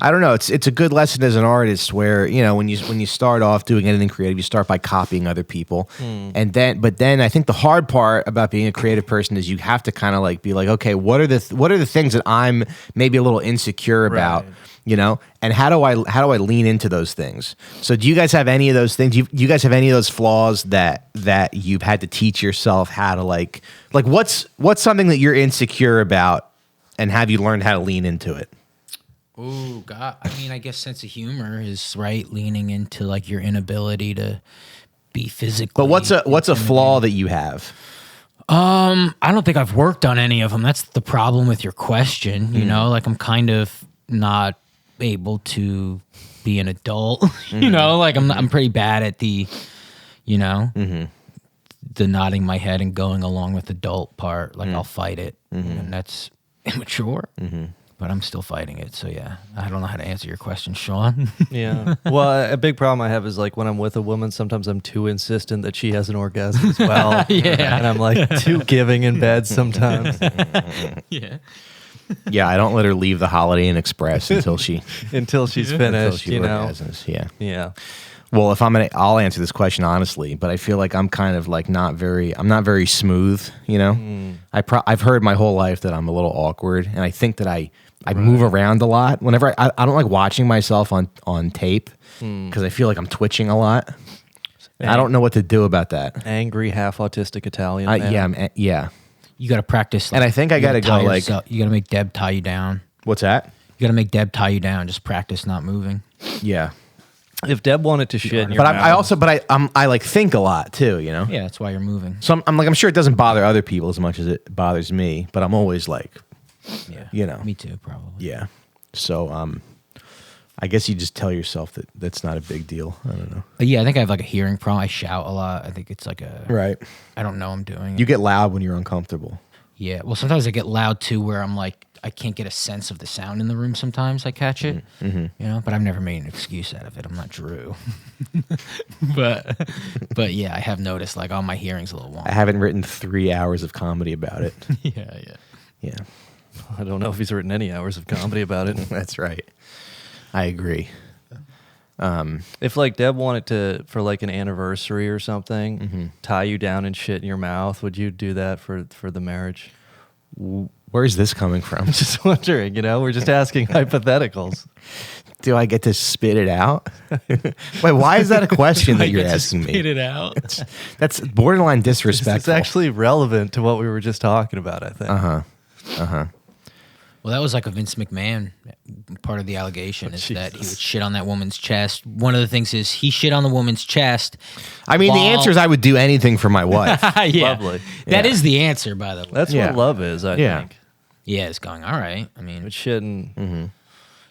I don't know, it's a good lesson as an artist where, you know, when you start off doing anything creative, you start by copying other people. And then I think the hard part about being a creative person is you have to kind of like be like, okay, what are the things that I'm maybe a little insecure about, Right. you know? And how do I lean into those things? So do you guys have any of those things? Do you guys have any of those flaws that you've had to teach yourself how to like what's something that you're insecure about, and have you learned how to lean into it? oh God, I mean, I guess sense of humor is right, leaning into like your inability to be physically. But what's a flaw that you have? I don't think I've worked on any of them. That's the problem with your question. You know, like I'm kind of not able to be an adult. You know, like I'm pretty bad at the, you know, the nodding my head and going along with adult part. Like I'll fight it, and that's immature. But I'm still fighting it. So yeah, I don't know how to answer your question, Shaun. Yeah. Well, a big problem I have is like when I'm with a woman, sometimes I'm too insistent that she has an orgasm as well. Yeah. And I'm like too giving in bed sometimes Yeah. Yeah, I don't let her leave the Holiday Inn Express until she until she's finished, you know? orgasms. Yeah. Yeah. Well, I'll answer this question honestly, but I feel like I'm kind of like I'm not very smooth, you know? I've heard my whole life that I'm a little awkward, and I think that I move around a lot. Whenever I don't like watching myself on tape because I feel like I'm twitching a lot. And I don't know what to do about that. Angry, half autistic Italian man. Yeah. You got to practice. And I think I gotta go, like- you got to make Deb tie you down. What's that? You got to make Deb tie you down. Just practice not moving. Yeah. If Deb wanted to shit in your But mouth, I like think a lot too, you know? Yeah, that's why you're moving. So I'm sure it doesn't bother other people as much as it bothers me, but I'm always like, Yeah. you know. Me too, probably. Yeah. So I guess you just tell yourself that that's not a big deal. I don't know. Yeah, I think I have like a hearing problem. I shout a lot. I think it's like a. Right. I don't know I'm doing it. You get loud when you're uncomfortable. Yeah. Well, sometimes I get loud too, where I'm like, I can't get a sense of the sound in the room. Sometimes I catch it, you know, but I've never made an excuse out of it. I'm not Drew. but yeah, I have noticed like, oh, my hearing's a little I wonky. haven't written 3 hours of comedy about it. Yeah. Yeah. I don't know if he's written any hours of comedy about it. That's right. I agree. If like Deb wanted to, for like an anniversary or something, tie you down and shit in your mouth, would you do that for the marriage? Where's this coming from? Just wondering, you know, we're just asking hypotheticals. Do I get to spit it out? Wait, why is that a question that you're asking Spit me? it out. That's borderline It's disrespectful. actually relevant to what we were just talking about, I think. Well, that was like a Vince McMahon part of the allegation is that he would shit on that woman's chest. One of the things is he shit on the woman's chest. I mean, the while- answer is I would do anything for my wife. Yeah. Lovely. That Yeah. is the answer, by the way. That's Yeah. what love is, I Yeah. think. Yeah, it's going, all right. I mean, But shitting.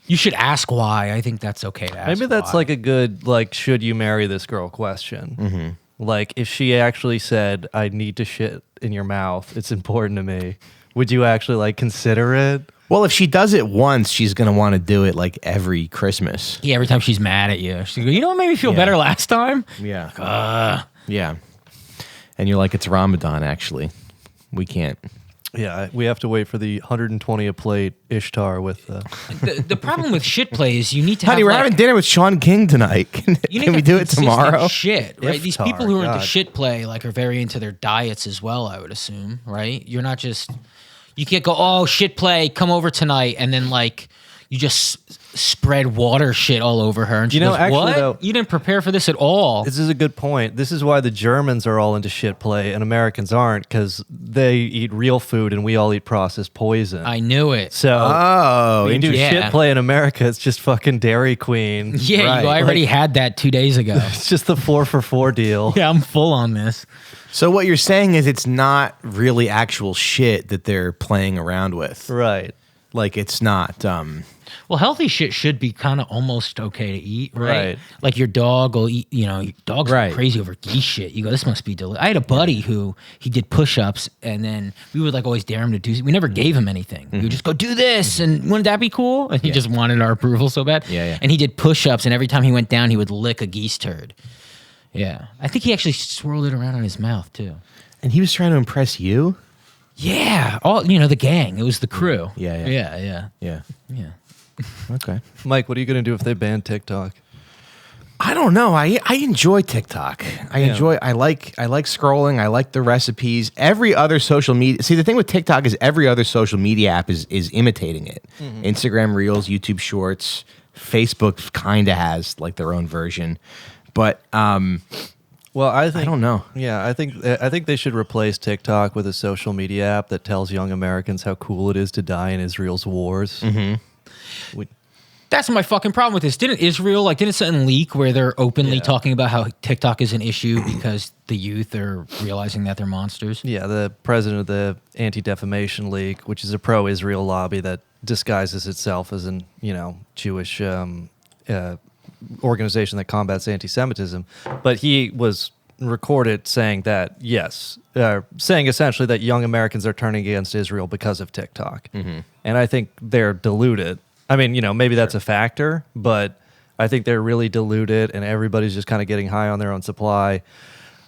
you should ask why. I think that's okay to ask Maybe that's why. like a good, like, should you marry this girl question. Like, if she actually said, I need to shit in your mouth, it's important to me, would you actually, like, consider it? Well, if she does it once, she's going to want to do it like every Christmas. Yeah, every time she's mad at you. She's like, you know what made me feel better last time? Yeah. Yeah. And you're like, it's Ramadan, actually. We can't. Yeah, we have to wait for the 120 a plate Ishtar with The problem with shit play is you need to Honey, have we're like, having dinner with Shaun King tonight. Can you need we to do have it consistent tomorrow? Shit, right? These Iftar, people who are into God. shit play like are very into their diets as well, I would assume, right? You're not just you can't go, oh, shit play, come over tonight, and then like you just spread water shit all over her. And she You know, goes, actually, what? though- You didn't prepare for this at all. This is a good point. This is why the Germans are all into shit play and Americans aren't, because they eat real food and we all eat processed poison. I knew it. So Oh, when you do interesting. shit play in America, it's just fucking Dairy Queen. Yeah, Right. I already had that 2 days ago. It's just the 4 for 4 deal. Yeah, I'm full on this. So what you're saying is it's not really actual shit that they're playing around with. Right. Like it's not. Well, healthy shit should be kind of almost okay to eat, right? Right. Like your dog will eat, your dogs Right. are crazy over geese shit. You go, this must be delicious. I had a buddy who he did push-ups, and then we would like always dare him to do. We never gave him anything. We would just go do this, and wouldn't that be cool? And he just wanted our approval so bad. Yeah. And he did push-ups, and every time he went down, he would lick a geese turd. Yeah, I think he actually swirled it around in his mouth too. And he was trying to impress you. Yeah, all the gang. It was the crew. Yeah. Yeah. Okay. Mike, what are you going to do if they ban TikTok? I don't know. I enjoy TikTok. I like scrolling. I like the recipes. Every other social media. See, the thing with TikTok is every other social media app is imitating it. Instagram Reels, YouTube Shorts, Facebook kind of has like their own version. But Well, I don't know. Yeah, I think they should replace TikTok with a social media app that tells young Americans how cool it is to die in Israel's wars. That's my fucking problem with this. Didn't something leak where they're openly talking about how TikTok is an issue because the youth are realizing that they're monsters? Yeah, the president of the Anti-Defamation League, which is a pro-Israel lobby that disguises itself as an Jewish organization that combats anti-Semitism, but he was recorded saying that saying essentially that young Americans are turning against Israel because of TikTok, and I think they're deluded. I mean, maybe that's a factor, but I think they're really deluded, and everybody's just kind of getting high on their own supply.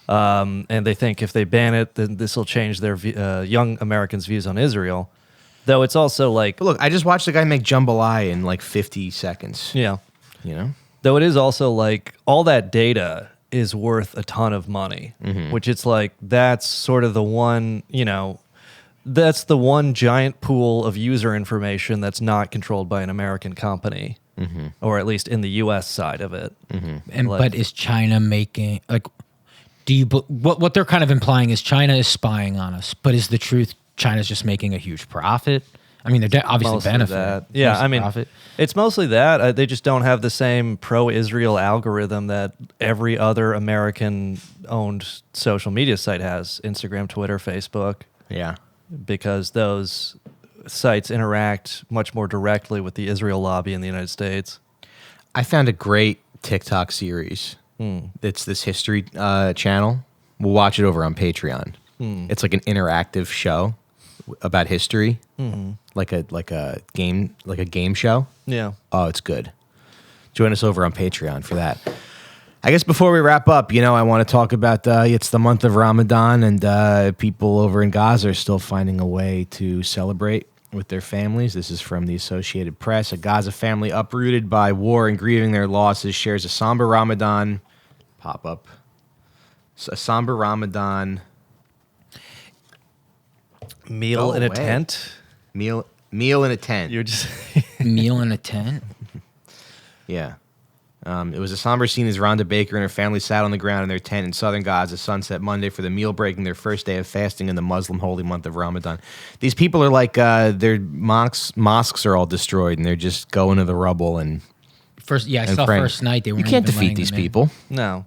And they think if they ban it, then this will change their young Americans' views on Israel. Though it's also like, But look, I just watched the guy make jambalaya in like 50 seconds. yeah. Though It is also like all that data is worth a ton of money, which it's like that's sort of the one, that's the one giant pool of user information that's not controlled by an American company, or at least in the U.S. side of it. But is China making what they're kind of implying is China is spying on us, but is the truth China's just making a huge profit? I mean, they're obviously Mostly benefiting. that. Yeah, Mostly I mean, profit. it's mostly that. They just don't have the same pro-Israel algorithm that every other American-owned social media site has: Instagram, Twitter, Facebook. Yeah. Because those sites interact much more directly with the Israel lobby in the United States. I found a great TikTok series. It's this history channel. We'll watch it over on Patreon. It's like an interactive show about history, like a game show. Yeah. Oh, it's good. Join us over on Patreon for that. I guess before we wrap up, I want to talk about it's the month of Ramadan, and people over in Gaza are still finding a way to celebrate with their families. This is from the Associated Press. A Gaza family uprooted by war and grieving their losses shares a somber Ramadan pop-up. A somber Ramadan Meal in a tent. meal in a tent. You're just Meal in a tent. Yeah. It was a somber scene as Rhonda Baker and her family sat on the ground in their tent in southern Gaza sunset Monday for the meal breaking their first day of fasting in the Muslim holy month of Ramadan. These people are like, their mosques are all destroyed and they're just going to the rubble. And I saw praying. first night they You weren't can't even defeat letting these them in. people. no.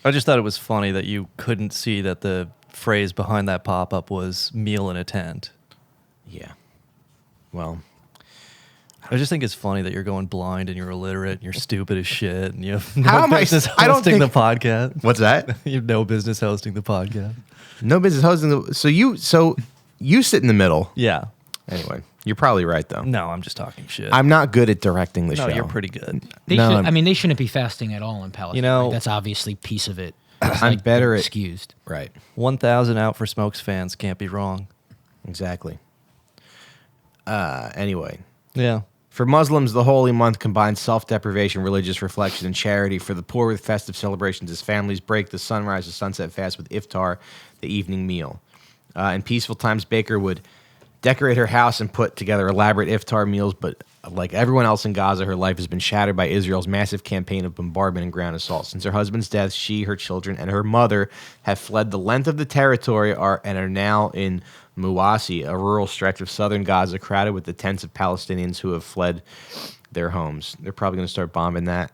I just thought it was funny that you couldn't see that the phrase behind that pop-up was "meal in a tent." Yeah. Well, I just think it's funny that you're going blind and you're illiterate and you're stupid as shit and you have How no am I- business I don't hosting think- the podcast. what's that? You have no business hosting the podcast. No business hosting. So you sit in the middle. Yeah. Anyway, you're probably right though. No, I'm just talking shit. I'm not good at directing the no, show. you're pretty good. No, They shouldn't be fasting at all in Palestine. know- Like, that's obviously a piece of it. I'm better at excused. right. 1,000 Out for Smokes fans can't be wrong. Exactly. Anyway. Yeah. For Muslims, the holy month combines self-deprivation, religious reflection, and charity. For the poor with festive celebrations as families break the sunrise to sunset fast with iftar, the evening meal. In peaceful times, Baker would decorate her house and put together elaborate iftar meals, but like everyone else in Gaza, her life has been shattered by Israel's massive campaign of bombardment and ground assault. Since her husband's death, she, her children, and her mother have fled the length of the territory and are now in Muwasi, a rural stretch of southern Gaza crowded with the tens of Palestinians who have fled their homes. They're probably going to start bombing that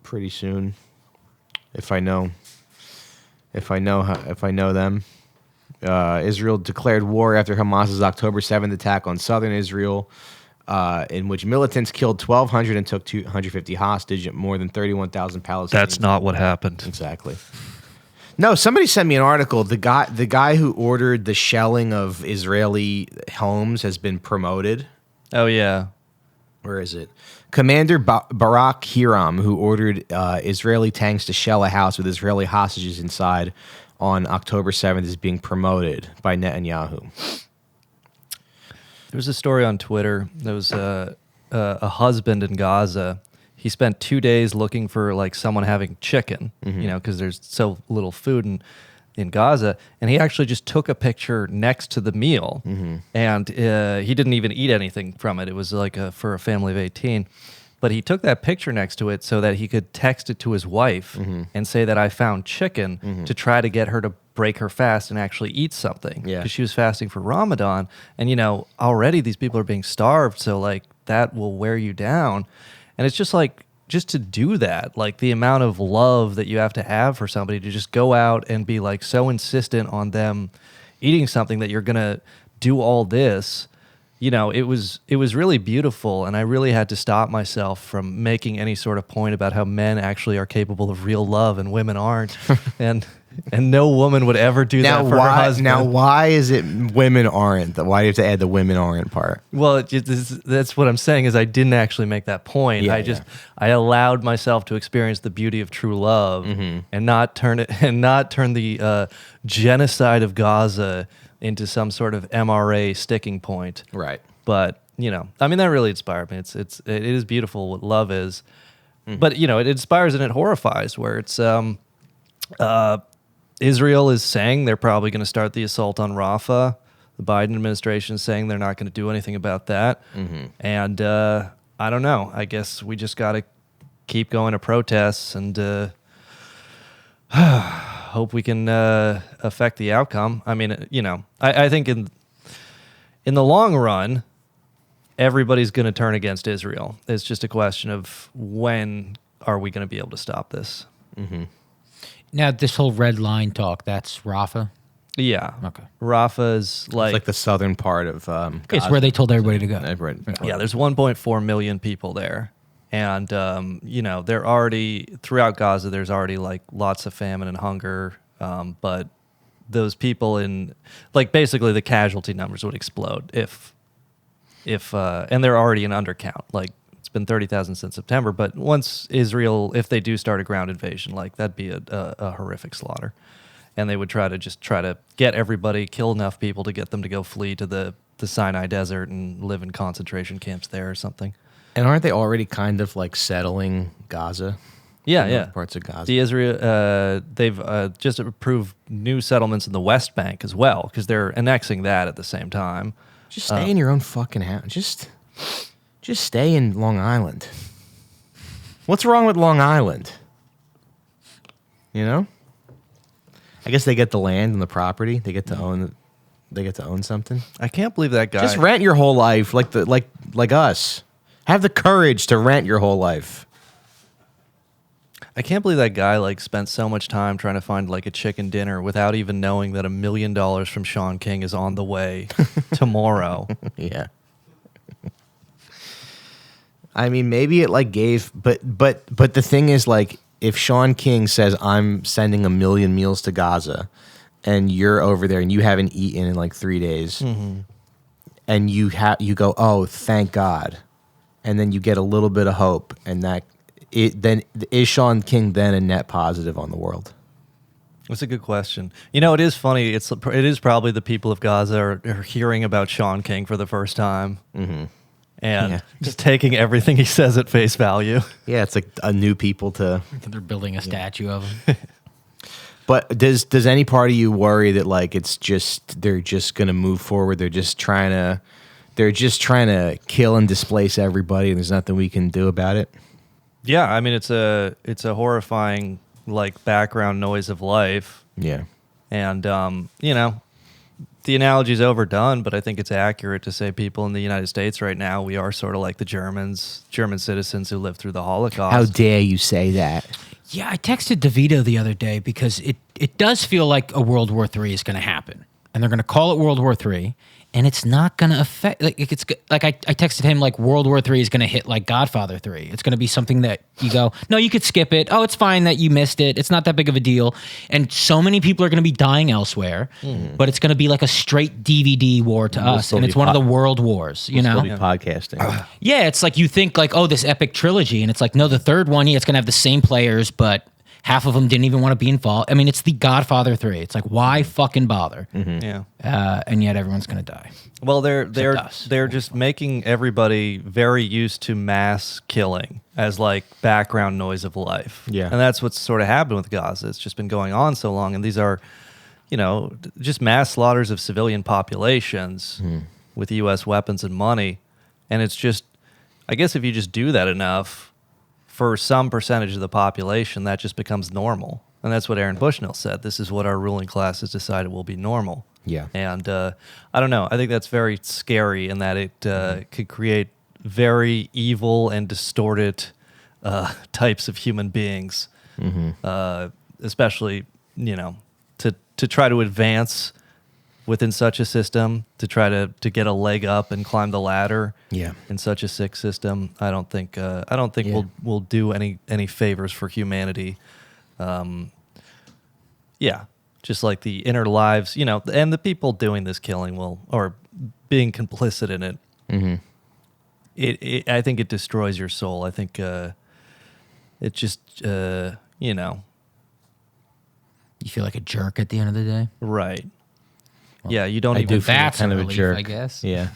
pretty soon, if I know them. Israel declared war after Hamas's October 7th attack on southern Israel, in which militants killed 1,200 and took 250 hostage, more than 31,000 Palestinians. That's not what happened. Exactly. No, somebody sent me an article. The guy who ordered the shelling of Israeli homes has been promoted. Oh, yeah. Where is it? Commander Barak Hiram, who ordered Israeli tanks to shell a house with Israeli hostages inside on October 7th, is being promoted by Netanyahu. There was a story on Twitter. There was a husband in Gaza. He spent 2 days looking for like someone having chicken, because there's so little food in Gaza. And he actually just took a picture next to the meal, and he didn't even eat anything from it. It was like for a family of 18. But he took that picture next to it so that he could text it to his wife and say that I found chicken to try to get her to break her fast and actually eat something. Yeah. Because she was fasting for Ramadan. And, already these people are being starved. So, like, that will wear you down. And it's just like, just to do that, like the amount of love that you have to have for somebody to just go out and be like so insistent on them eating something that you're going to do all this. It was really beautiful, and I really had to stop myself from making any sort of point about how men actually are capable of real love and women aren't, and no woman would ever do that for her husband. Now, why is it women aren't? Why do you have to add the women aren't part? Well, that's what I'm saying is I didn't actually make that point. Yeah, I allowed myself to experience the beauty of true love and not turn the genocide of Gaza into some sort of MRA sticking point. Right. But, that really inspired me. It is beautiful what love is. But, it inspires and it horrifies, where it's Israel is saying they're probably going to start the assault on Rafah. The Biden administration is saying they're not going to do anything about that. And I don't know. I guess we just got to keep going to protests and hope we can affect the outcome. I mean, I think in the long run, everybody's going to turn against Israel. It's just a question of when are we going to be able to stop this? Now, this whole red line talk, that's Rafah? Yeah. Okay. Rafah is It's like the southern part of Gaza. It's where they told everybody to go. Yeah, there's 1.4 million people there. And, they're already, throughout Gaza, there's already, like, lots of famine and hunger. But those people basically the casualty numbers would explode if and they're already an undercount. Like, it's been 30,000 since September. But once Israel, if they do start a ground invasion, like, that'd be a horrific slaughter. And they would try to get everybody, kill enough people to get them to go flee to the Sinai Desert and live in concentration camps there or something. And aren't they already kind of like settling Gaza? Yeah. Parts of Gaza. The Israel, they've just approved new settlements in the West Bank as well, because they're annexing that at the same time. Just stay in your own fucking house. Just stay in Long Island. What's wrong with Long Island? I guess they get the land and the property. They get to own. They get to own something. I can't believe that guy. Just rent your whole life, like us. Have the courage to rent your whole life. I can't believe that guy spent so much time trying to find a chicken dinner without even knowing that $1 million from Shaun King is on the way tomorrow. Yeah. I mean, maybe it gave, but the thing is, if Shaun King says I'm sending 1 million meals to Gaza, and you're over there and you haven't eaten in 3 days, and you go, oh, thank God. And then you get a little bit of hope, and then is Shaun King then a net positive on the world? That's a good question. It is funny. It is probably the people of Gaza are hearing about Shaun King for the first time, and just taking everything he says at face value. Yeah, it's like a new people to. They're building a statue of him. But does any part of you worry that like they're just gonna move forward? They're just trying to kill and displace everybody, and there's nothing we can do about it. Yeah, I mean it's a horrifying like background noise of life. Yeah. And the analogy is overdone, but I think it's accurate to say people in the United States right now, we are sort of like the German citizens who lived through the Holocaust. How dare you say that? Yeah, I texted DeVito the other day because it does feel like a World War III is going to happen, and they're going to call it World War III, and it's not going to affect. Like it's like I texted him like World War III is going to hit like Godfather 3. It's going to be something that you go, no, you could skip it. Oh, it's fine that you missed it. It's not that big of a deal. And so many people are going to be dying elsewhere, but it's going to be like a straight DVD war to us, and it's one of the world wars. You know, Still be podcasting. yeah, it's like you think like, oh, this epic trilogy, and it's like, no, the third one, yeah, it's going to have the same players, but half of them didn't even want to be involved. I mean, it's the Godfather 3. It's like, why fucking bother? Yeah. And yet everyone's going to die. Well, they're us. just making everybody very used to mass killing as like background noise of life. Yeah. And that's what's sort of happened with Gaza. It's just been going on so long, and these are, just mass slaughters of civilian populations with U.S. weapons and money. And it's just, I guess if you just do that enough, for some percentage of the population, that just becomes normal. And that's what Aaron Bushnell said. This is what our ruling class has decided will be normal. Yeah. And I don't know. I think that's very scary in that it could create very evil and distorted types of human beings, especially, to try to advance within such a system, to try to get a leg up and climb the ladder. Yeah. In such a sick system, I don't think we'll do any favors for humanity. Yeah, just like the inner lives, and the people doing this killing or being complicit in it. I think it destroys your soul. I think it just You feel like a jerk at the end of the day. right. Yeah, you don't I even do feel That's kind a of a relief, jerk. I guess. Yeah.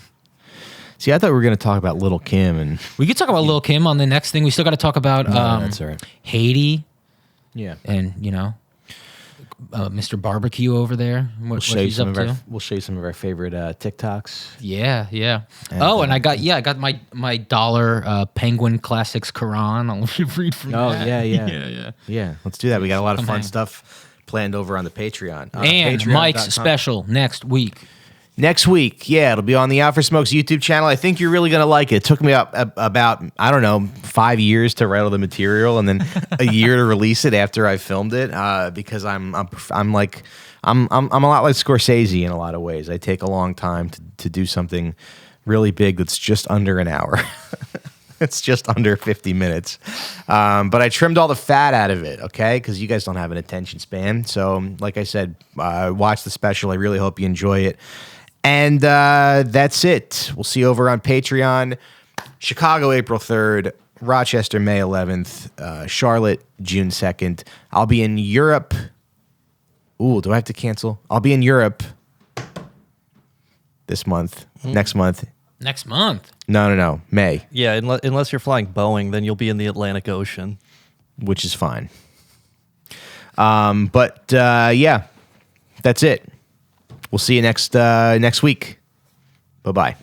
See, I thought we were going to talk about Lil Kim, and We could talk about Lil Kim on the next thing. We still got to talk about that's all right. Haiti Yeah. and, Mr. Barbecue over there. What We'll he's up to. we'll show you some of our favorite TikToks. Yeah. And, And I got my dollar Penguin Classics Quran. I'll read from that. Yeah. Let's do that. We got a lot of Come fun hang. stuff planned over on the Patreon. And Patreon.com. Mike's special next week. Next week, yeah, it'll be on the Out for Smokes YouTube channel. I think you're really gonna like it. It took me about 5 years to write all the material, and then a year to release it after I filmed it. Because I'm a lot like Scorsese in a lot of ways. I take a long time to do something really big that's just under an hour. It's just under 50 minutes. But I trimmed all the fat out of it, okay? Because you guys don't have an attention span. So, like I said, watch the special. I really hope you enjoy it. And that's it. We'll see you over on Patreon. Chicago, April 3rd. Rochester, May 11th. Charlotte, June 2nd. I'll be in Europe. Ooh, do I have to cancel? I'll be in Europe this month. Next month. Next month. No. May. Yeah, unless you're flying Boeing, then you'll be in the Atlantic Ocean. Which is fine. But yeah, that's it. We'll see you next week. Bye-bye.